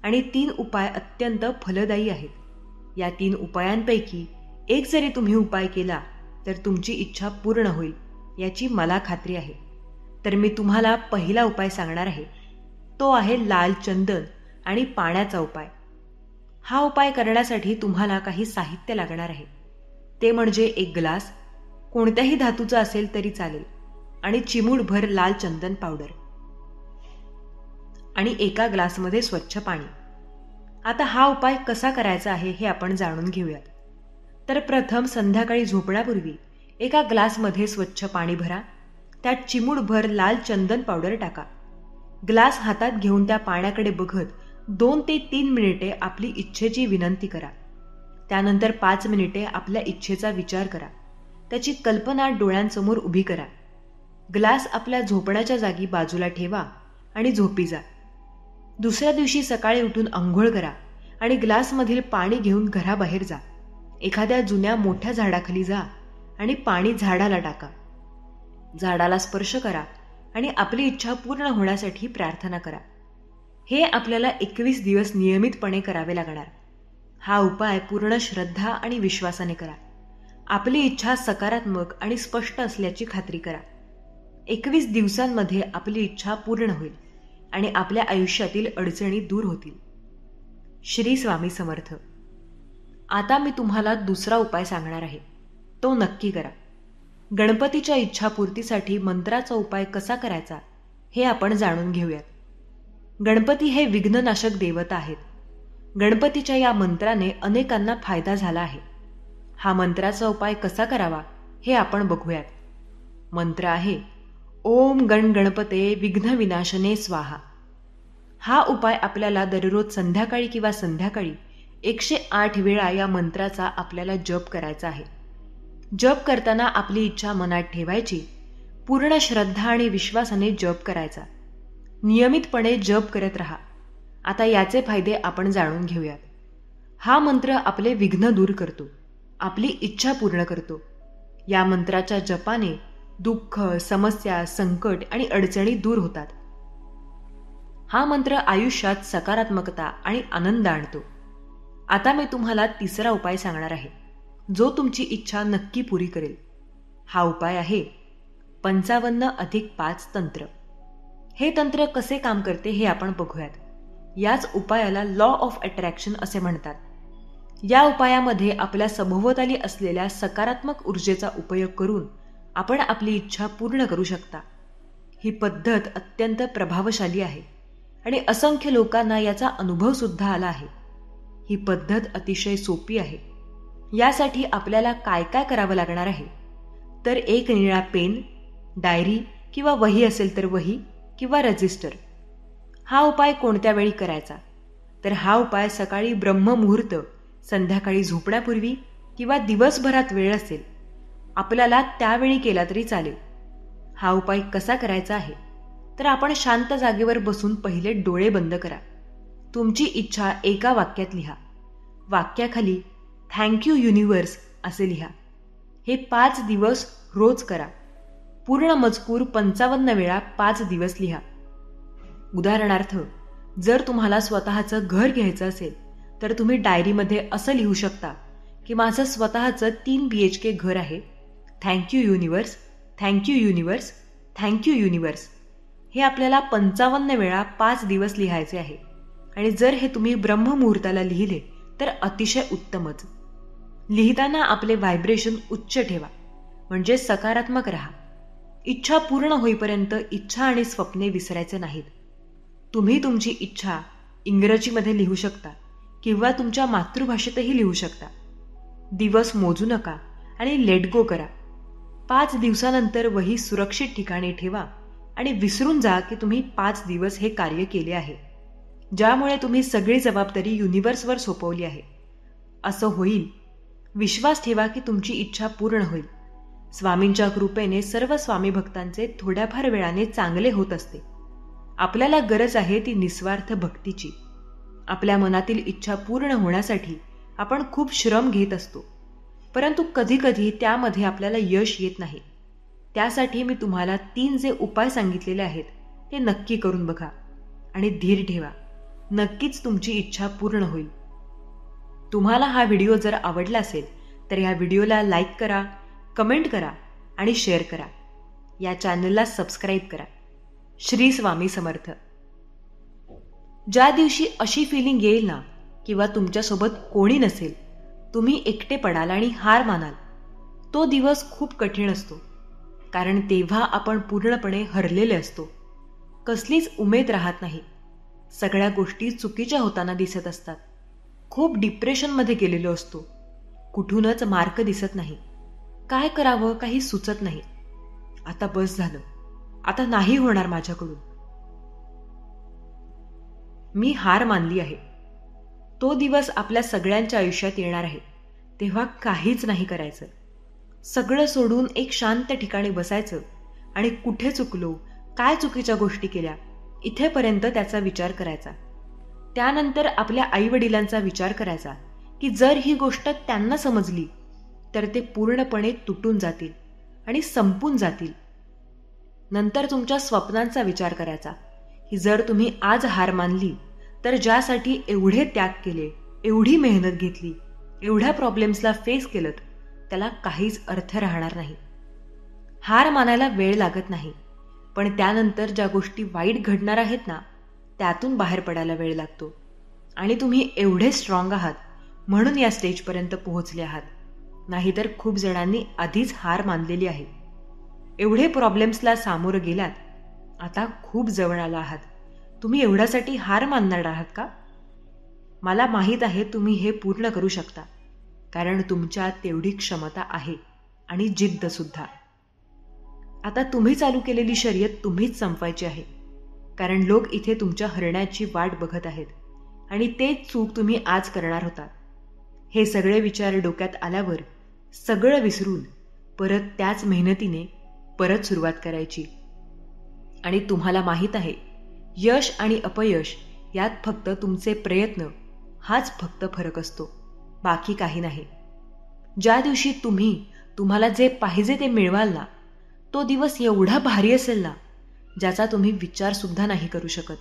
आणि 3 उपाय अत्यंत फलदायी आहेत. या 3 उपायांपैकी एक जरी तुम्ही उपाय केला तर तुमची इच्छा पूर्ण होईल याची मला खात्री आहे. तर मी तुम्हाला पहिला उपाय सांगणार आहे. तो आहे लाल चंदन आणि पाण्याचा उपाय. हा उपाय करण्यासाठी तुम्हाला काही साहित्य लागणार आहे. ते म्हणजे एक ग्लास, कोणत्याही धातूचा असेल तरी चालेल, आणि चिमूटभर लाल चंदन पावडर, आणि एका ग्लासमध्ये स्वच्छ पाणी. आता हा उपाय कसा करायचा आहे हे आपण जाणून घेऊयात. तर प्रथम संध्याकाळी झोपण्यापूर्वी एका ग्लासमध्ये स्वच्छ पाणी भरा. त्यात चिमूटभर लाल चंदन पावडर टाका. ग्लास हातात घेऊन त्या पाण्याकडे बघत 2 ते 3 मिनिटे आपली इच्छेची विनंती करा. त्यानंतर 5 मिनिटे आपल्या इच्छेचा विचार करा. त्याची कल्पना डोळ्यांसमोर उभी करा. ग्लास आपल्या झोपण्याच्या जागी बाजूला ठेवा आणि झोपी जा. दुसऱ्या दिवशी सकाळी उठून अंघोळ करा आणि ग्लासमधील पाणी घेऊन घराबाहेर जा. एखाद्या जुन्या मोठ्या झाडाखाली जा आणि पाणी झाडाला टाका. झाडाला स्पर्श करा आणि आपली इच्छा पूर्ण होण्यासाठी प्रार्थना करा. हे आपल्याला 21 दिवस नियमितपणे करावे लागणार. हा उपाय पूर्ण श्रद्धा आणि विश्वासाने करा. आपली इच्छा सकारात्मक आणि स्पष्ट असल्याची खात्री करा. 21 दिवसांमध्ये आपली इच्छा पूर्ण होईल आणि आपल्या आयुष्यातील अडचणी दूर होतील. श्री स्वामी समर्थ. आता मी तुम्हाला दुसरा उपाय सांगणार आहे. तो नक्की करा. गणपतीच्या इच्छापूर्तीसाठी मंत्राचा उपाय कसा करायचा हे आपण जाणून घेऊयात. गणपती हे विघ्ननाशक देवता आहेत. गणपतीच्या या मंत्राने अनेकांना फायदा झाला आहे. हा मंत्राचा उपाय कसा करावा हे आपण बघूयात. मंत्र आहे ओम गण गणपते विघ्न विनाशने स्वाहा. हा उपाय आपल्याला दररोज संध्याकाळी किंवा संध्याकाळी 108 वेळा या मंत्राचा आपल्याला जप करायचा आहे. जप करताना आपली इच्छा मनात ठेवायची. पूर्ण श्रद्धा आणि विश्वासाने जप करायचा. नियमितपणे जप करत राहा. आता याचे फायदे आपण जाणून घेऊयात. हा मंत्र आपले विघ्न दूर करतो. आपली इच्छा पूर्ण करतो. या मंत्राच्या जपाने दुःख, समस्या, संकट आणि अडचणी दूर होतात. हा मंत्र आयुष्यात सकारात्मकता आणि आनंद आणतो. आता मी तुम्हाला तिसरा उपाय सांगणार आहे, जो तुमची इच्छा नक्की पुरी करेल. हा उपाय आहे 55+5 तंत्र. हे तंत्र कसे काम करते हे आपण बघूयात. याच उपायाला लॉ ऑफ अट्रॅक्शन असे म्हणतात. या उपायामध्ये आपल्या सभोवताली असलेल्या सकारात्मक ऊर्जेचा उपयोग करून आपण आपली इच्छा पूर्ण करू शकता. ही पद्धत अत्यंत प्रभावशाली आहे आणि असंख्य लोकांना याचा अनुभव सुद्धा आला आहे. ही पद्धत अतिशय सोपी आहे. यासाठी आपल्याला काय काय करावं लागणार आहे तर एक निळा पेन, डायरी किंवा वही असेल तर वही किंवा रजिस्टर. हा उपाय कोणत्या वेळी करायचा तर हा उपाय सकाळी ब्रह्ममुहूर्त, संध्याकाळी झोपण्यापूर्वी किंवा दिवसभरात वेळ असेल आपल्याला त्यावेळी केला तरी चालेल. हा उपाय कसा करायचा आहे तर आपण शांत जागेवर बसून पहिले डोळे बंद करा. तुमची इच्छा एका वाक्यात लिहा. वाक्याखाली थँक्यू युनिव्हर्स असे लिहा. हे 5 दिवस रोज करा. पूर्ण मजकूर 55 वेळा 5 दिवस लिहा. उदाहरणार्थ, जर तुम्हाला स्वतःचं घर घ्यायचं असेल तर तुम्ही डायरीमध्ये असं लिहू शकता की माझं स्वतःचं 3 BHK घर आहे. Thank you universe, thank you universe, thank you universe. हे आपल्याला 55 वेळा 5 दिवस लिहायचे आहे. आणि जर हे तुम्ही ब्रह्ममुहूर्ताला लिहिले तर अतिशय उत्तमच. लिहिताना आपले व्हायब्रेशन उच्च ठेवा, म्हणजे सकारात्मक राहा. इच्छा पूर्ण होईपर्यंत इच्छा आणि स्वप्ने विसरायचे नाहीत. तुम्ही तुमची इच्छा इंग्रजीमध्ये लिहू शकता किंवा तुमच्या मातृभाषेतही लिहू शकता. दिवस मोजू नका आणि लेट गो करा. 5 दिवसानंतर वही सुरक्षित ठिकाणी ठेवा आणि विसरून जा की तुम्ही 5 दिवस हे कार्य केले आहे, ज्यामुळे तुम्ही सगळी जबाबदारी युनिव्हर्सवर सोपवली आहे. असं होईल. विश्वास ठेवा की तुमची इच्छा पूर्ण होईल. स्वामींच्या कृपेने सर्व स्वामी भक्तांचे थोड्याफार वेळाने चांगले होत असते. आपल्याला गरज आहे ती निस्वार्थ भक्तीची. आपल्या मनातील इच्छा पूर्ण होण्यासाठी आपण खूप श्रम घेत असतो, परंतु कधीकधी त्यामध्ये आपल्याला यश येत नाही. त्यासाठी मी तुम्हाला 3 जे उपाय सांगितलेले आहेत ते नक्की करून बघा आणि धीर ठेवा. नक्कीच तुमची इच्छा पूर्ण होईल. तुम्हाला हा व्हिडिओ जर आवडला असेल तर या व्हिडिओला लाईक करा, कमेंट करा आणि शेअर करा. या चॅनलला सबस्क्राईब करा. श्री स्वामी समर्थ. ज्या दिवशी अशी फिलिंग येईल ना किंवा तुमच्यासोबत कोणी नसेल, तुम्ही एकटे पडाल आणि हार मानाल, तो दिवस खूप कठीण असतो. कारण तेव्हा आपण पूर्णपणे हरलेले असतो. कसलीच उमेद राहत नाही. सगळ्या गोष्टी चुकीच्या होताना दिसत असतात. खूप डिप्रेशनमध्ये गेलेलो असतो. कुठूनच मार्ग दिसत नाही. काय करावं काही सुचत नाही. आता बस झालं, आता नाही होणार माझ्याकडून, मी हार मानली आहे. तो दिवस आपल्या सगळ्यांच्या आयुष्यात येणार आहे. तेव्हा काहीच नाही करायचं. सगळं सोडून एक शांत ठिकाणी बसायचं आणि कुठे चुकलो, काय चुकीच्या गोष्टी केल्या, इथेपर्यंत त्याचा विचार करायचा. त्यानंतर आपल्या आईवडिलांचा विचार करायचा की जर ही गोष्ट त्यांना समजली तर ते पूर्णपणे तुटून जातील आणि संपून जातील. नंतर तुमच्या स्वप्नांचा विचार करायचा की जर तुम्ही आज हार मानली तर ज्यासाठी एवढे त्याग केले, एवढी मेहनत घेतली, एवढ्या प्रॉब्लेम्सला फेस केलं, त्याला काहीच अर्थ राहणार नाही. हार मानायला वेळ लागत नाही, पण त्यानंतर ज्या गोष्टी वाईट घडणार आहेत ना, त्यातून बाहेर पडायला वेळ लागतो. आणि तुम्ही एवढे स्ट्रॉंग आहात म्हणून या स्टेजपर्यंत पोहोचले आहात. नाहीतर खूप जणांनी आधीच हार मानलेली आहे. एवढे प्रॉब्लेम्सला सामोरं गेलात, आता खूप जवळ आला आहात. तुम्ही एवढ्यासाठी हार मानणार आहात का? मला माहीत आहे तुम्ही हे पूर्ण करू शकता, कारण तुमच्यात तेवढी क्षमता आहे आणि जिद्द सुद्धा. आता तुम्ही चालू केलेली शर्यत तुम्हीच संपवायची आहे, कारण लोक इथे तुमच्या हरण्याची वाट बघत आहेत आणि तेच चूक तुम्ही आज करणार होता. हे सगळे विचार डोक्यात आल्यावर सगळं विसरून परत त्याच मेहनतीने परत सुरुवात करायची. आणि तुम्हाला माहीत आहे, यश आणि अपयश यात फक्त तुमचे प्रयत्न हाच फक्त फरक असतो, बाकी काही नाही. ज्या दिवशी तुम्हाला जे पाहिजे ते मिळवाल ना, तो दिवस एवढा भारी असेल ना, ज्याचा तुम्ही विचार सुद्धा नाही करू शकत.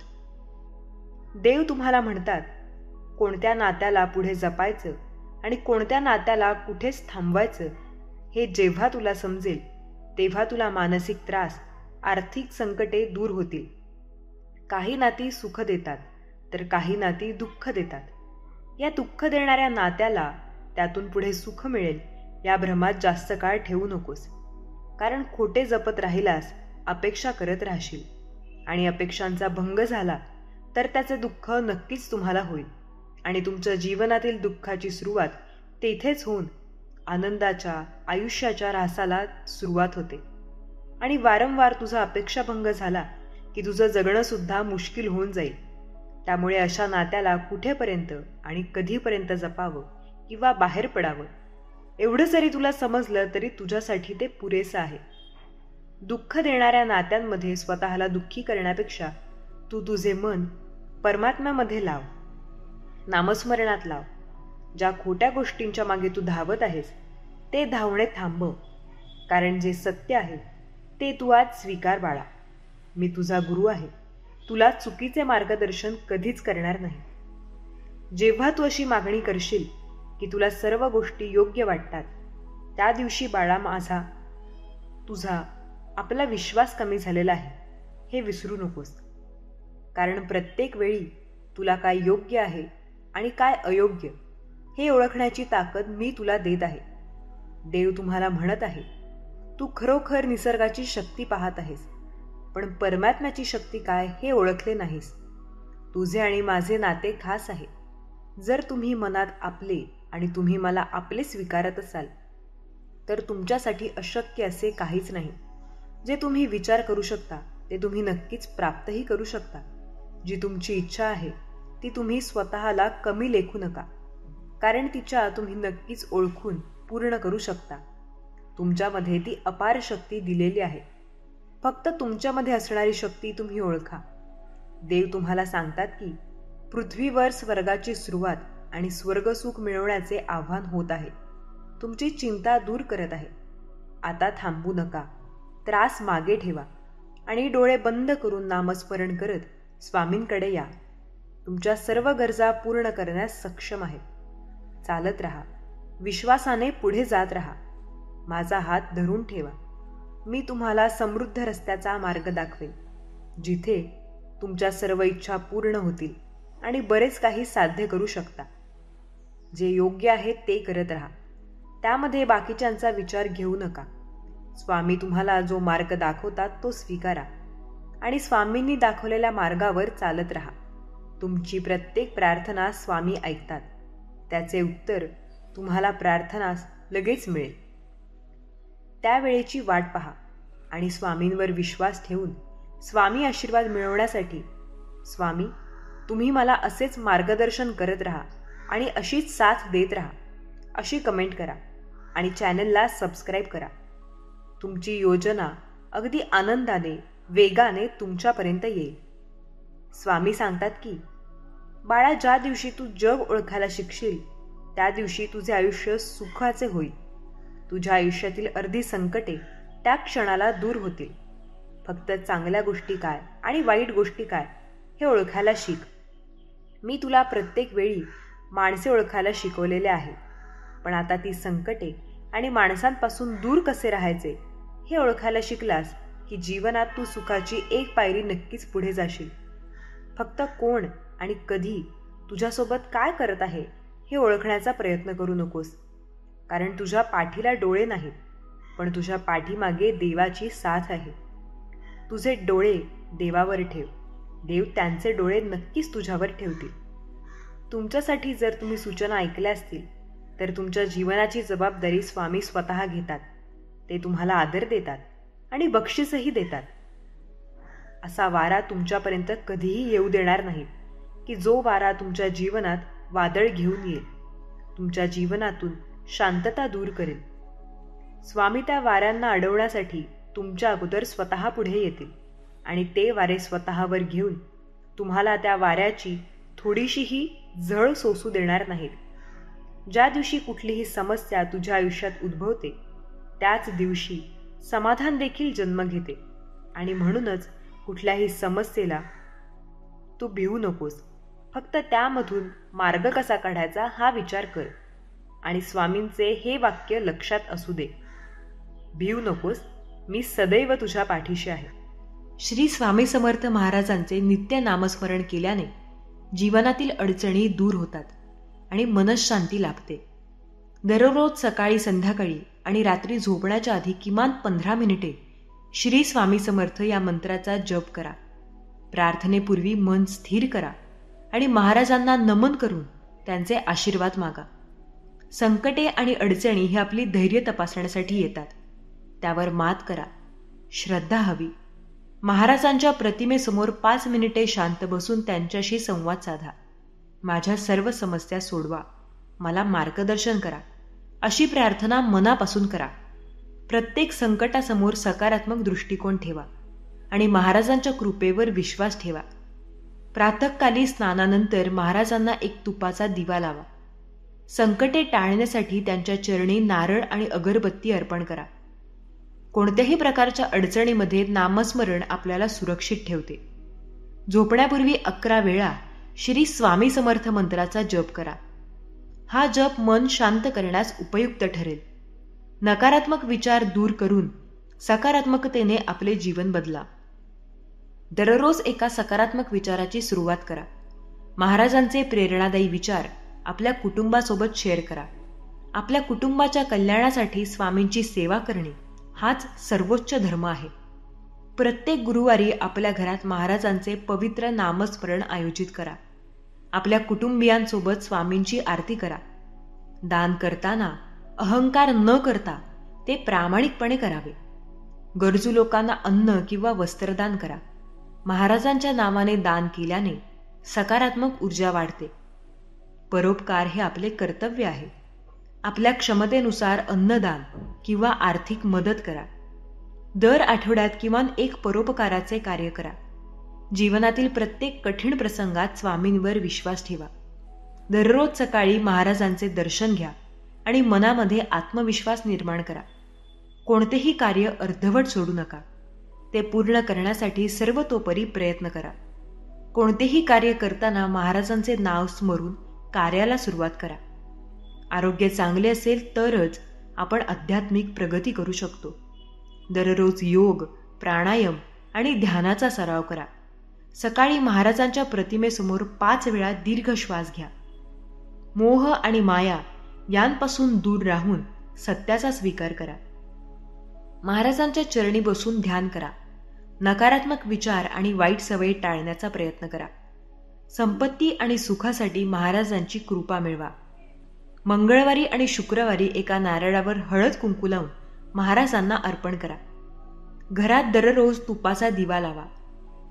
देव तुम्हाला म्हणतात कोणत्या नात्याला पुढे जपायचं आणि कोणत्या नात्याला कुठेच थांबवायचं हे जेव्हा तुला समजेल तेव्हा तुला मानसिक त्रास, आर्थिक संकटे दूर होतील. काही नाती सुख देतात तर काही नाती दुःख देतात. या दुःख देणाऱ्या नात्याला त्यातून पुढे सुख मिळेल या भ्रमात जास्त काळ ठेवू नकोस, कारण खोटे जपत राहिलास अपेक्षा करत राहशील आणि अपेक्षांचा भंग झाला तर त्याचे दुःख नक्कीच तुम्हाला होईल आणि तुमच्या जीवनातील दुःखाची सुरुवात तेथेच होऊन आनंदाच्या आयुष्याच्या ऱ्हासाला सुरुवात होते. आणि वारंवार तुझा अपेक्षाभंग झाला की तुझं जगणं सुद्धा मुश्किल होऊन जाईल. त्यामुळे अशा नात्याला कुठेपर्यंत आणि कधीपर्यंत जपावं किंवा बाहेर पडावं एवढं जरी तुला समजलं तरी तुझ्यासाठी ते पुरेसं आहे. दुःख देणाऱ्या नात्यांमध्ये स्वतःला दुःखी करण्यापेक्षा तू तुझे मन परमात्म्यामध्ये लाव, नामस्मरणात लाव. ज्या खोट्या गोष्टींच्या मागे तू धावत आहेस ते धावणे थांबव, कारण जे सत्य आहे ते तू आज स्वीकार बाळा. मी तुझा गुरु आहे, तुला चुकीचे मार्गदर्शन कधीच करणार नाही. जेव्हा तू अशी मागणी करशील की तुला सर्व गोष्टी योग्य वाटतात, त्या दिवशी बाळा माझा तुझा आपला विश्वास कमी झालेला आहे हे विसरू नकोस. कारण प्रत्येक वेळी तुला काय योग्य आहे आणि काय अयोग्य हे ओळखण्याची ताकद मी तुला देत आहे. देव तुम्हाला म्हणत आहे, तू खरोखर निसर्गाची शक्ती पाहत आहेस, पण परमात्म्याची शक्ती काय हे ओळखले नाहीस. तुझे आणि माझे नाते खास आहे. जर तुम्ही मनात आपले आणि तुम्ही मला आपले स्वीकारत असाल तर तुमच्यासाठी अशक्य असे काहीच नाही. जे तुम्ही विचार करू शकता ते तुम्ही नक्कीच प्राप्तही करू शकता. जी तुमची इच्छा आहे ती तुम्ही स्वतःला कमी लेखू नका, कारण तिच्या तुम्ही नक्कीच ओळखून पूर्ण करू शकता. तुमच्यामध्ये ती अपार शक्ती दिलेली आहे. फक्त तुमच्यामध्ये असणारी शक्ती तुम्ही ओळखा. देव तुम्हाला सांगतात की पृथ्वीवर स्वर्गाची सुरुवात आणि स्वर्गसुख मिळवण्याचे आव्हान होत आहे. तुमची चिंता दूर करत आहे. आता थांबू नका, त्रास मागे ठेवा आणि डोळे बंद करून नामस्मरण करत स्वामींकडे या. तुमच्या सर्व गरजा पूर्ण करण्यास सक्षम आहेत. चालत राहा, विश्वासाने पुढे जात राहा. माझा हात धरून ठेवा. मी तुम्हाला समृद्ध रस्त्याचा मार्ग दाखवेन, जिथे तुमच्या सर्व इच्छा पूर्ण होतील आणि बरेच काही साध्य करू शकता. जे योग्य आहे ते करत राहा, त्यामध्ये बाकीच्यांचा विचार घेऊ नका. स्वामी तुम्हाला जो मार्ग दाखवतात तो स्वीकारा आणि स्वामींनी दाखवलेल्या मार्गावर चालत राहा. तुमची प्रत्येक प्रार्थना स्वामी ऐकतात. त्याचे उत्तर तुम्हाला प्रार्थनास लगेच मिळेल. त्यावेळेची वाट पहा आणि स्वामींवर विश्वास ठेवून स्वामी आशीर्वाद मिळवण्यासाठी, स्वामी तुम्ही मला असेच मार्गदर्शन करत राहा आणि अशीच साथ देत राहा अशी कमेंट करा आणि चॅनलला सबस्क्राईब करा. तुमची योजना अगदी आनंदाने, वेगाने तुमच्यापर्यंत येईल. स्वामी सांगतात की, बाळा, ज्या दिवशी तू जग ओळखायला शिकशील त्या दिवशी तुझे आयुष्य सुखाचे होईल. तुझ्या आयुष्यातील अर्धी संकटे त्या क्षणाला दूर होतील. फक्त चांगल्या गोष्टी काय आणि वाईट गोष्टी काय हे ओळखायला शिक. मी तुला प्रत्येक वेळी माणसे ओळखायला शिकवलेले आहे, पण आता ती संकटे आणि माणसांपासून दूर कसे राहायचे हे ओळखायला शिकलास की जीवनात तू सुखाची एक पायरी नक्कीच पुढे जाशील. फक्त कोण आणि कधी तुझ्यासोबत काय करत आहे हे ओळखण्याचा प्रयत्न करू नकोस, कारण तुझ्या पाठीला डोळे नाहीत, पण तुझ्या पाठीमागे देवाची साथ आहे. तुझे डोळे देवावर ठेव, देव त्यांचे डोळे नक्कीच तुझ्यावर ठेवतील. तुमच्यासाठी जर तुम्ही सूचना ऐकल्या असतील तर तुमच्या जीवनाची जबाबदारी स्वामी स्वतः घेतात. ते तुम्हाला आदर देतात आणि बक्षीसही देतात. असा वारा तुमच्यापर्यंत कधीही येऊ देणार नाहीत की जो वारा तुमच्या जीवनात वादळ घेऊन येईल, तुमच्या जीवनातून शांतता दूर करेल. स्वामी त्या वाऱ्यांना अडवण्यासाठी तुमच्या अगोदर स्वतः पुढे येतील आणि ते वारे स्वतःवर घेऊन तुम्हाला त्या वाऱ्याची थोडीशीही झळ सोसू देणार नाहीत. ज्या दिवशी कुठलीही समस्या तुझ्या आयुष्यात उद्भवते त्याच दिवशी समाधान देखील जन्म घेते. आणि म्हणूनच कुठल्याही समस्येला तू भिवू नकोस. फक्त त्यामधून मार्ग कसा काढायचा हा विचार कर आणि स्वामींचे हे वाक्य लक्षात असू दे, भिवू नकोस, मी सदैव तुझ्या पाठीशी आहे. श्री स्वामी समर्थ महाराजांचे नित्य नामस्मरण केल्याने जीवनातील अडचणी दूर होतात आणि मनःशांती लाभते. दररोज सकाळी, संध्याकाळी आणि रात्री झोपण्याच्या आधी किमान 15 मिनिटे श्री स्वामी समर्थ या मंत्राचा जप करा. प्रार्थनेपूर्वी मन स्थिर करा आणि महाराजांना नमन करून त्यांचे आशीर्वाद मागा. संकटे आणि अडचणी ही आपली धैर्य तपासण्यासाठी येतात. त्यावर मात करा. श्रद्धा हवी. महाराजांच्या प्रतिमेसमोर 5 मिनिटे शांत बसून त्यांच्याशी संवाद साधा. माझ्या सर्व समस्या सोडवा, मला मार्गदर्शन करा, अशी प्रार्थना मनापासून करा. प्रत्येक संकटासमोर सकारात्मक दृष्टिकोन ठेवा आणि महाराजांच्या कृपेवर विश्वास ठेवा. प्रातःकाली स्नानानंतर महाराजांना एक तुपाचा दिवा लावा. संकटे टाळण्यासाठी त्यांच्या चरणी नारळ आणि अगरबत्ती अर्पण करा. कोणत्याही प्रकारच्या अडचणीमध्ये नामस्मरण आपल्याला सुरक्षित ठेवते. झोपण्यापूर्वी 11 वेळा श्री स्वामी समर्थ मंत्राचा जप करा. हा जप मन शांत करण्यास उपयुक्त ठरेल. नकारात्मक विचार दूर करून सकारात्मकतेने आपले जीवन बदला. दररोज एका सकारात्मक विचाराची सुरुवात करा. महाराजांचे प्रेरणादायी विचार आपल्या कुटुंबासोबत शेअर करा. आपल्या कुटुंबाच्या कल्याणासाठी स्वामींची सेवा करणे हाच सर्वोच्च धर्म आहे. प्रत्येक गुरुवारी आपल्या घरात महाराजांचे पवित्र नामस्मरण आयोजित करा. आपल्या कुटुंबियांसोबत स्वामींची आरती करा. दान करताना अहंकार न करता ते प्रामाणिकपणे करावे. गरजू लोकांना अन्न किंवा वस्त्रदान करा. महाराजांच्या नावाने दान केल्याने सकारात्मक ऊर्जा वाढते. परोपकार हे आपले कर्तव्य आहे. आपल्या क्षमतेनुसार अन्नदान किंवा आर्थिक मदत करा. दर आठवड्यात किमान एक परोपकाराचे कार्य करा. जीवनातील प्रत्येक कठीण प्रसंगात स्वामींवर विश्वास ठेवा. दररोज सकाळी महाराजांचे दर्शन घ्या आणि मनामध्ये आत्मविश्वास निर्माण करा. कोणतेही कार्य अर्धवट सोडू नका. ते पूर्ण करण्यासाठी सर्वतोपरी प्रयत्न करा. कोणतेही कार्य करताना महाराजांचे नाव स्मरून कार्याला सुरुवात करा. आरोग्य चांगले असेल तरच आपण आध्यात्मिक प्रगती करू शकतो. दररोज योग, प्राणायाम आणि ध्यानाचा सराव करा. सकाळी महाराजांच्या प्रतिमेसमोर 5 वेळा दीर्घ श्वास घ्या. मोह आणि माया यांपासून दूर राहून सत्याचा स्वीकार करा. महाराजांच्या चरणी बसून ध्यान करा. नकारात्मक विचार आणि वाईट सवयी टाळण्याचा प्रयत्न करा. संपत्ती आणि सुखासाठी महाराजांची कृपा मिळवा. मंगळवारी आणि शुक्रवारी एका नारळावर हळद कुंकू लावून महाराजांना अर्पण करा. घरात दररोज तुपाचा दिवा लावा.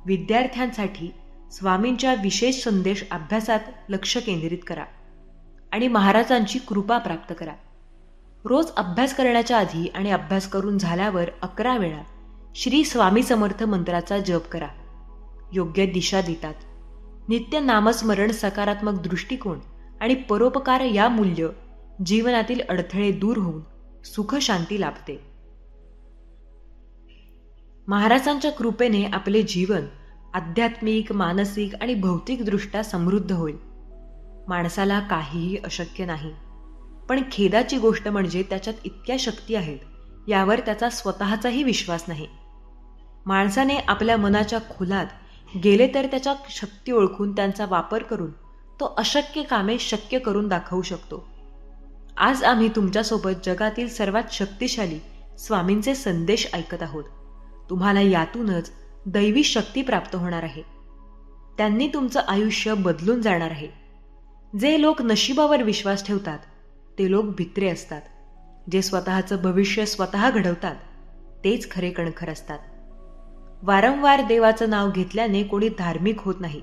विद्यार्थ्यांसाठी स्वामींच्या विशेष संदेश अभ्यासात लक्ष केंद्रित करा. आणि महाराजांची कृपा प्राप्त करा. रोज अभ्यास करण्याच्या आधी आणि अभ्यास करून झाल्यावर 11 वेळा श्री स्वामी समर्थ मंत्राचा जप करा. योग्य दिशा देतात. नित्य नामस्मरण, सकारात्मक दृष्टिकोन आणि परोपकार या मूल्य जीवनातील अडथळे दूर होऊन सुख शांती लाभते. महाराजांच्या कृपेने आपले जीवन आध्यात्मिक, मानसिक आणि भौतिक दृष्ट्या समृद्ध होईल. माणसाला काहीही अशक्य नाही, पण खेदाची गोष्ट म्हणजे त्याच्यात इतक्या शक्ती आहेत यावर त्याचा स्वतःचाही विश्वास नाही. माणसाने आपल्या मनाच्या खोलात गेले तर त्याच्या शक्ती ओळखून त्यांचा वापर करून तो अशक्य कामे शक्य करून दाखवू शकतो. आज आम्ही तुमच्यासोबत जगातील सर्वात शक्तिशाली स्वामींचे संदेश ऐकत आहोत. तुम्हाला यातूनच दैवी शक्ती प्राप्त होणार आहे. त्यांनी तुमचं आयुष्य बदलून जाणार आहे. जे लोक नशिबावर विश्वास ठेवतात ते लोक भित्रे असतात. जे स्वतःचं भविष्य स्वतः घडवतात तेच खरे कणखर असतात. वारंवार देवाचं नाव घेतल्याने कोणी धार्मिक होत नाही.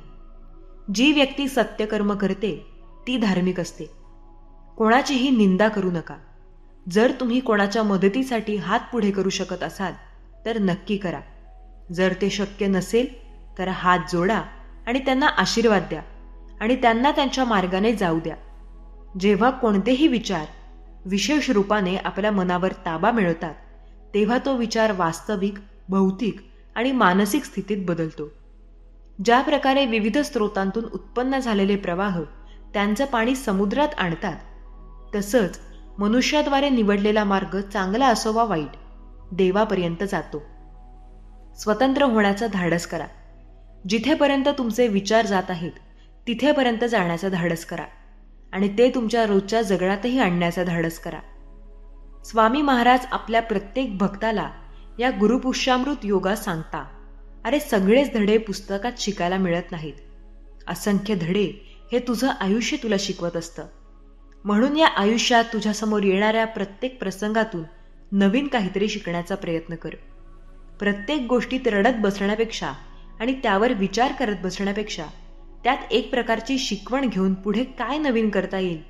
जी व्यक्ती सत्यकर्म करते ती धार्मिक असते. कोणाचीही निंदा करू नका. जर तुम्ही कोणाच्या मदतीसाठी हात पुढे करू शकत असाल तर नक्की करा. जर ते शक्य नसेल तर हात जोडा आणि त्यांना आशीर्वाद द्या आणि त्यांना त्यांच्या मार्गाने जाऊ द्या. जेव्हा कोणतेही विचार विशेष रूपाने आपल्या मनावर ताबा मिळवतात तेव्हा तो विचार वास्तविक, भौतिक आणि मानसिक स्थितीत बदलतो. ज्या प्रकारे विविध स्रोतांतून उत्पन्न झालेले प्रवाह त्यांचं पाणी समुद्रात आणतात, तसंच मनुष्याद्वारे निवडलेला मार्ग चांगला असो वा वाईट देवापर्यंत जातो. स्वतंत्र होण्याचं धाडस करा. जिथेपर्यंत तुमचे विचार जात आहेत तिथेपर्यंत जाण्याचं धाडस करा आणि ते तुमच्या रोजच्या जगण्यातही आणण्याचं धाडस करा. स्वामी महाराज आपल्या प्रत्येक भक्ताला या गुरुपुष्यामृत योगा सांगता. अरे सगळेच धडे पुस्तकात शिकायला मिळत नाहीत. असंख्य धडे हे तुझं आयुष्य तुला शिकवत असतं. म्हणून या आयुष्यात तुझ्यासमोर येणाऱ्या प्रत्येक प्रसंगातून नवीन काहीतरी शिकण्याचा प्रयत्न कर. प्रत्येक गोष्टीत रडत बसण्यापेक्षा आणि त्यावर विचार करत बसण्यापेक्षा त्यात एक प्रकारची शिकवण घेऊन पुढे काय नवीन करता येईल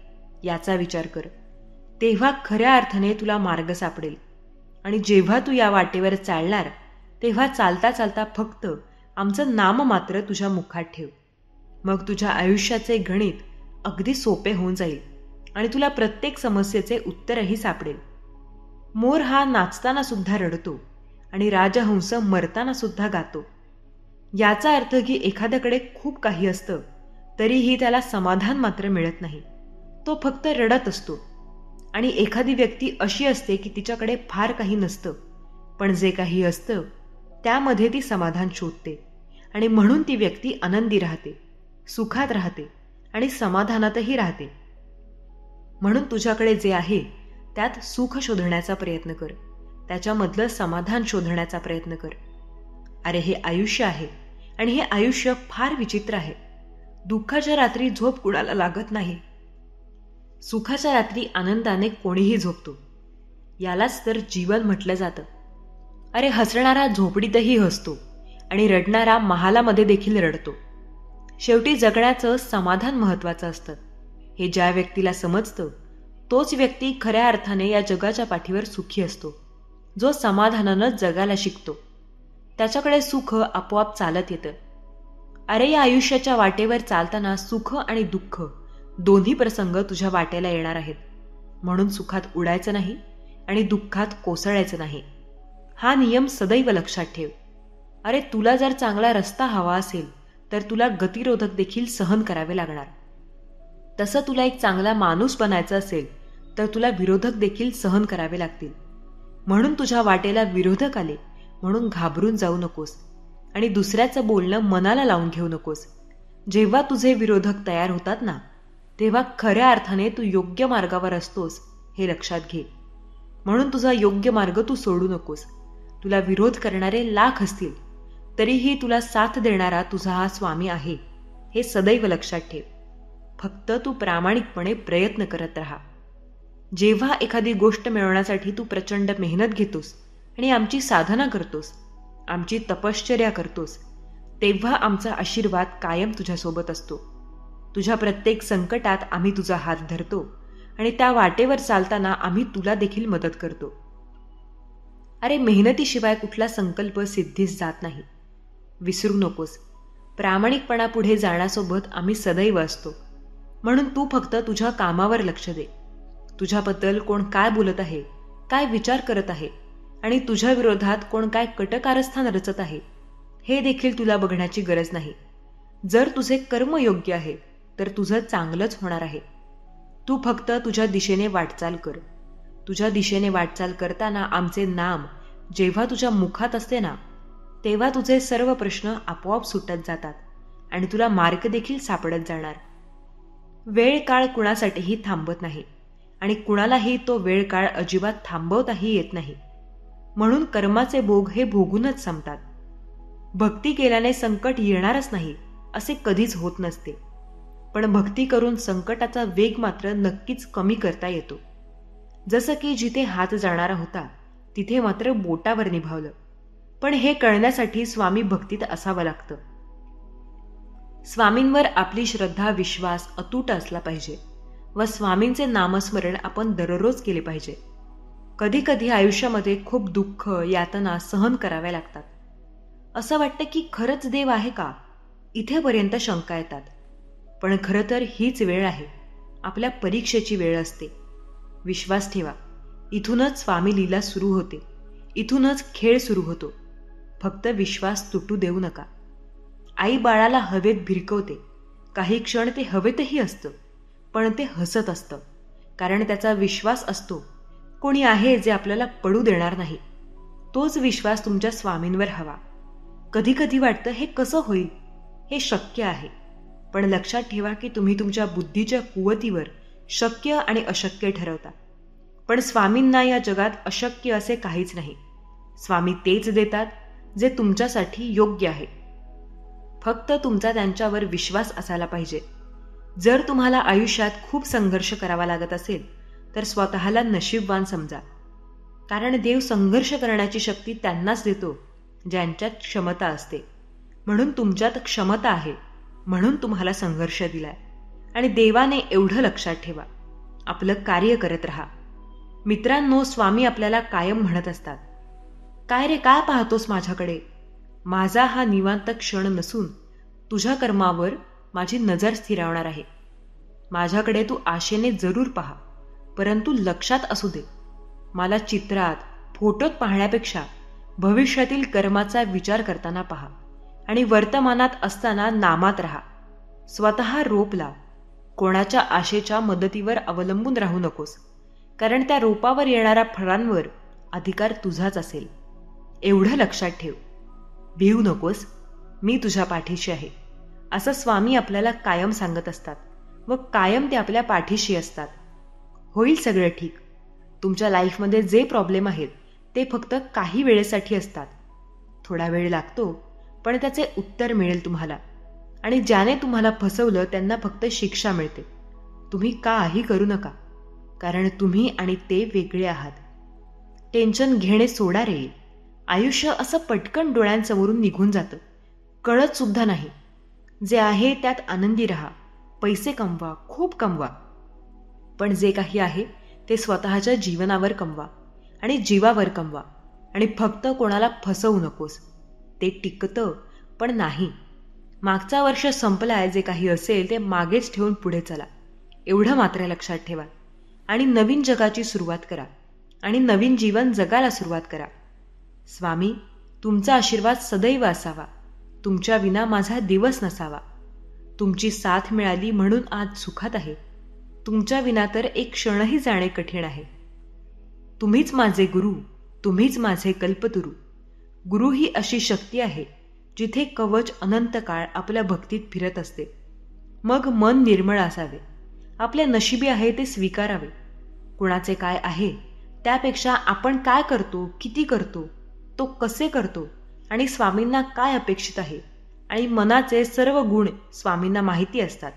याचा विचार कर. तेव्हा खऱ्या अर्थाने तुला मार्ग सापडेल. आणि जेव्हा तू या वाटेवर चालणार तेव्हा चालता चालता फक्त आमचं नाम मात्र तुझ्या मुखात ठेव. मग तुझ्या आयुष्याचे गणित अगदी सोपे होऊन जाईल आणि तुला प्रत्येक समस्येचे उत्तरही सापडेल. मोर हा नाचताना सुद्धा रडतो आणि राजहंस मरताना सुद्धा गातो. याचा अर्थ की एखाद्याकडे खूप काही असतं तरीही त्याला समाधान मात्र मिळत नाही. तो फक्त रडत असतो. आणि एखादी व्यक्ती अशी असते की तिच्याकडे फार काही नसतं, पण जे काही असतं त्यामध्ये ती समाधान शोधते आणि म्हणून ती व्यक्ती आनंदी राहते, सुखात राहते आणि समाधानातही राहते. म्हणून तुझ्याकडे जे आहे त्यात सुख शोधण्याचा प्रयत्न कर. त्याच्यामधलं समाधान शोधण्याचा प्रयत्न कर. अरे हे आयुष्य आहे आणि हे आयुष्य फार विचित्र आहे. दुःखाच्या रात्री झोप कुणाला लागत नाही. सुखाच्या रात्री आनंदाने कोणीही झोपतो. यालाच तर जीवन म्हटलं जातं. अरे हसणारा झोपडीतही हसतो आणि रडणारा महालामध्ये देखील रडतो. शेवटी जगण्याचं समाधान महत्वाचं असतं. हे ज्या व्यक्तीला समजतं तोच व्यक्ती खऱ्या अर्थाने या जगाच्या पाठीवर सुखी असतो. जो समाधानानं जगायला शिकतो त्याच्याकडे सुख आपोआप चालत येतं. अरे या आयुष्याच्या वाटेवर चालताना सुख आणि दुःख दोन्ही प्रसंग तुझ्या वाटेला येणार आहेत. म्हणून सुखात उडायचं नाही आणि दुःखात कोसळायचं नाही. हा नियम सदैव लक्षात ठेव. अरे तुला जर चांगला रस्ता हवा असेल तर तुला गतिरोधक देखील सहन करावे लागणार. तसं तुला एक चांगला माणूस बनायचं असेल तर तुला विरोधक देखील सहन करावे लागतील. म्हणून तुझ्या वाटेला विरोधक आले म्हणून घाबरून जाऊ नकोस आणि दुसऱ्याचं बोलणं मनाला लावून घेऊ नकोस. जेव्हा तुझे विरोधक तयार होतात ना तेव्हा खऱ्या अर्थाने तू योग्य मार्गावर असतोस हे लक्षात घे. म्हणून तुझा योग्य मार्ग तू सोडू नकोस. तुला विरोध करणारे लाख असतील तरीही तुला साथ देणारा तुझा हा स्वामी आहे हे सदैव लक्षात ठेव. फक्त तू प्रामाणिकपणे प्रयत्न करत राहा. जेव्हा एखादी गोष्ट मिळवण्यासाठी तू प्रचंड मेहनत घेतोस आणि आमची साधना करतोस, आमची तपश्चर्या करतोस, तेव्हा आमचा आशीर्वाद कायम तुझ्यासोबत असतो. तुझ्या प्रत्येक संकटात आम्ही तुझा हात धरतो आणि त्या वाटेवर चालताना आम्ही तुला देखील मदत करतो. अरे, मेहनतीशिवाय कुठला संकल्प सिद्धीस जात नाही. विसरू नकोस, प्रामाणिकपणापुढे जाण्यासोबत आम्ही सदैव असतो. म्हणून तू फक्त तुझ्या कामावर लक्ष दे. तुझ्याबद्दल कोण काय बोलत आहे, काय विचार करत आहे आणि तुझ्या विरोधात कोण काय कटकारस्थान रचत आहे हे देखील तुला बघण्याची गरज नाही. जर तुझे कर्म योग्य आहे तर तुझं चांगलंच होणार आहे. तू फक्त तुझ्या दिशेने वाटचाल कर. तुझ्या दिशेने वाटचाल करताना आमचे नाम जेव्हा तुझ्या मुखात असते ना, तेव्हा तुझे सर्व प्रश्न आपोआप सुटत जातात आणि तुला मार्ग देखील सापडत जाणार. वेळ काळ कुणासाठीही थांबत नाही आणि कुणालाही तो वेळ काळ अजिबात थांबवताही येत नाही. म्हणून कर्माचे भोग हे भोगूनच संपतात. भक्ती केल्याने संकट येणारच नाही असे कधीच होत नसते. पण भक्ती करून संकटाचा वेग मात्र नक्कीच कमी करता येतो. जसं की जिथे हात जाणारा होता तिथे मात्र बोटावर निभावलं. पण हे कळण्यासाठी स्वामी भक्तीत असावं लागतं. स्वामींवर आपली श्रद्धा विश्वास अतूट असला पाहिजे व स्वामींचे नामस्मरण आपण दररोज केले पाहिजे. कधी कधी आयुष्यामध्ये खूप दुःख यातना सहन कराव्या लागतात. असं वाटतं की खरंच देव आहे का, इथेपर्यंत शंका येतात. पण खरं तर हीच वेळ आहे, आपल्या परीक्षेची वेळ असते. विश्वास ठेवा, इथूनच स्वामी लीला सुरू होते, इथूनच खेळ सुरू होतो. फक्त विश्वास तुटू देऊ नका. आई बाळाला हवेत भिरकवते, काही क्षण ते हवेतही असतं, पण ते हसत असतं, कारण त्याचा विश्वास असतो कोणी आहे जे आपल्याला पडू देणार नाही. तोच विश्वास तुमच्या स्वामींवर हवा. कधी कधी वाटतं हे कसं होईल, हे शक्य आहे. पण लक्षात ठेवा की तुम्ही तुमच्या बुद्धीच्या कुवतीवर शक्य आणि अशक्य ठरवता. पण स्वामींना या जगात अशक्य असे काहीच नाही. स्वामी तेच देतात जे तुमच्यासाठी योग्य आहे. फक्त तुमचा त्यांच्यावर विश्वास असायला पाहिजे. जर तुम्हाला आयुष्यात खूप संघर्ष करावा लागत असेल तर स्वतःला नशीबवान समजा. कारण देव संघर्ष करण्याची शक्ती त्यांनाच देतो ज्यांच्यात क्षमता असते. म्हणून तुमच्यात क्षमता आहे, म्हणून तुम्हाला संघर्ष दिलाय. आणि देवाने एवढं लक्षात ठेवा, आपलं कार्य करत राहा. मित्रांनो, स्वामी आपल्याला कायम म्हणत असतात, काय रे, काय पाहतोस माझ्याकडे? माझा हा निवांत क्षण नसून तुझ्या कर्मावर माझी नजर स्थिरावणार आहे. माझ्याकडे तू आशेने जरूर पहा, परंतु लक्षात असू दे, मला चित्रात फोटोत पाहण्यापेक्षा भविष्यातील कर्माचा विचार करताना पहा आणि वर्तमानात असताना नामात राहा. स्वतः रोप लाव. कोणाच्या आशेच्या मदतीवर अवलंबून राहू नकोस, कारण त्या रोपावर येणाऱ्या फळांवर अधिकार तुझाच असेल. एवढं लक्षात ठेव. भिवू नकोस, मी तुझ्या पाठीशी आहे, असं स्वामी आपल्याला कायम सांगत असतात व कायम ते आपल्या पाठीशी असतात. होईल सगळं ठीक. तुमच्या लाईफमध्ये जे प्रॉब्लेम आहेत ते फक्त काही वेळेसाठी असतात. थोडा वेळ लागतो, पण त्याचे उत्तर मिळेल तुम्हाला. आणि ज्याने तुम्हाला फसवलं त्यांना फक्त शिक्षा मिळते. तुम्ही काही करू नका, कारण तुम्ही आणि ते वेगळे आहात. टेन्शन घेणे सोडा रे. आयुष्य असं पटकन डोळ्यांसमोरून निघून जातं, कळत सुद्धा नाही. जे आहे त्यात आनंदी राहा. पैसे कमवा, खूप कमवा, पण जे काही आहे ते स्वतःच्या जीवनावर कमवा आणि जीवावर कमवा. आणि फक्त कोणाला फसवू नकोस. ते टिकतं पण नाही. मागचा वर्ष संपलाय, जे काही असेल ते मागेच ठेवून पुढे चला, एवढं मात्र लक्षात ठेवा. आणि नवीन जगाची सुरुवात करा आणि नवीन जीवन जगायला सुरुवात करा. स्वामी, तुमचा आशीर्वाद सदैव असावा. तुमच्या विना माझा दिवस नसावा. तुमची साथ मिळाली म्हणून आज सुखात आहे. तुमच्या विना तर एक क्षणही जाणे कठीण आहे. तुम्हीच माझे गुरु, तुम्हीच माझे कल्पतरू. गुरु ही अशी शक्ती आहे जिथे कवच अनंत काळ आपल्या भक्तीत फिरत असते. मग मन निर्मळ असावे. आपल्या नशिबी आहे ते स्वीकारावे. कुणाचे काय आहे त्यापेक्षा आपण काय करतो, किती करतो, तो कसे करतो आणि स्वामींना काय अपेक्षित आहे, आणि मनाचे सर्व गुण स्वामींना माहिती असतात.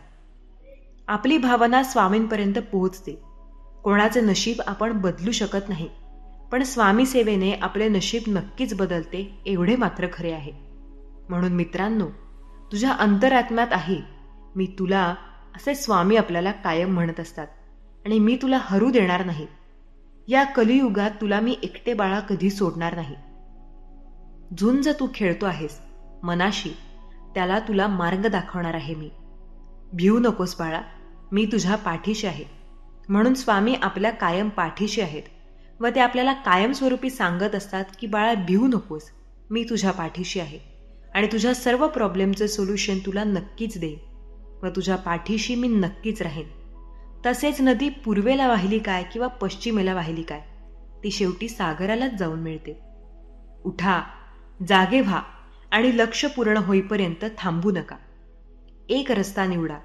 आपली भावना स्वामींपर्यंत पोहोचते. कोणाचे नशीब आपण बदलू शकत नाही, पण स्वामी सेवेने आपले नशीब नक्कीच बदलते, एवढे मात्र खरे आहे. म्हणून मित्रांनो, तुझ्या अंतरात्म्यात आहे, मी तुला असे स्वामी आपल्याला कायम म्हणत असतात आणि मी तुला हरू देणार नाही. या कलियुगात तुला मी एकटे बाळा कधी सोडणार नाही. झुंज तू खेळतो आहेस मनाशी, त्याला तुला मार्ग दाखवणार आहे मी. भिवू नकोस बाळा, मी तुझ्या पाठीशी आहे. म्हणून स्वामी आपल्या कायम पाठीशी आहेत व ते आपल्याला कायमस्वरूपी सांगत असतात की बाळा भिवू नकोस, मी तुझ्या पाठीशी आहे आणि तुझ्या सर्व प्रॉब्लेमचं सोल्युशन तुला नक्कीच देईन व तुझ्या पाठीशी मी नक्कीच राहीन. तसेच नदी पूर्वेला वाहिली काय किंवा पश्चिमेला वाहिली काय, ती शेवटी सागरालाच जाऊन मिळते. उठा, जागे व्हा आणि लक्ष पूर्ण होईपर्यंत थांबू नका. एक रस्ता निवडा,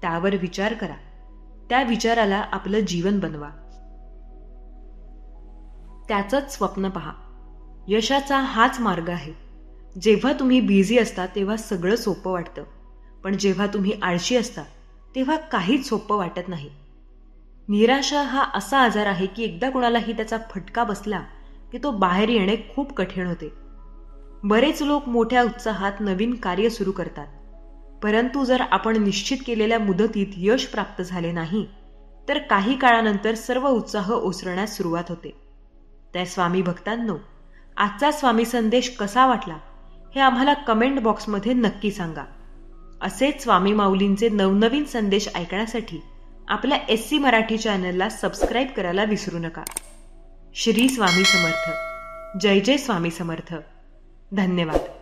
त्यावर विचार करा, त्या विचाराला आपलं जीवन बनवा, त्याचंच स्वप्न पहा. यशाचा हाच मार्ग आहे. जेव्हा तुम्ही बिझी असता तेव्हा सगळं सोपं वाटतं, पण जेव्हा तुम्ही आळशी असता तेव्हा काहीच सोपं वाटत नाही. निराशा हा असा आजार आहे की एकदा कोणालाही त्याचा फटका बसला की तो बाहेर येणे खूप कठीण होते. बरेच लोक मोठ्या उत्साहात नवीन कार्य सुरू करतात, परंतु जर आपण निश्चित केलेल्या मुदतीत यश प्राप्त झाले नाही तर काही काळानंतर सर्व उत्साह ओसरण्यास सुरुवात होते. त्या स्वामी भक्तांनो, आजचा स्वामी संदेश कसा वाटला हे आम्हाला कमेंट बॉक्समध्ये नक्की सांगा. असेच स्वामी माऊलींचे नवनवीन संदेश ऐकण्यासाठी आपल्या SC मराठी चॅनलला सबस्क्राईब करायला विसरू नका. श्री स्वामी समर्थ. जय जय स्वामी समर्थ. धन्यवाद.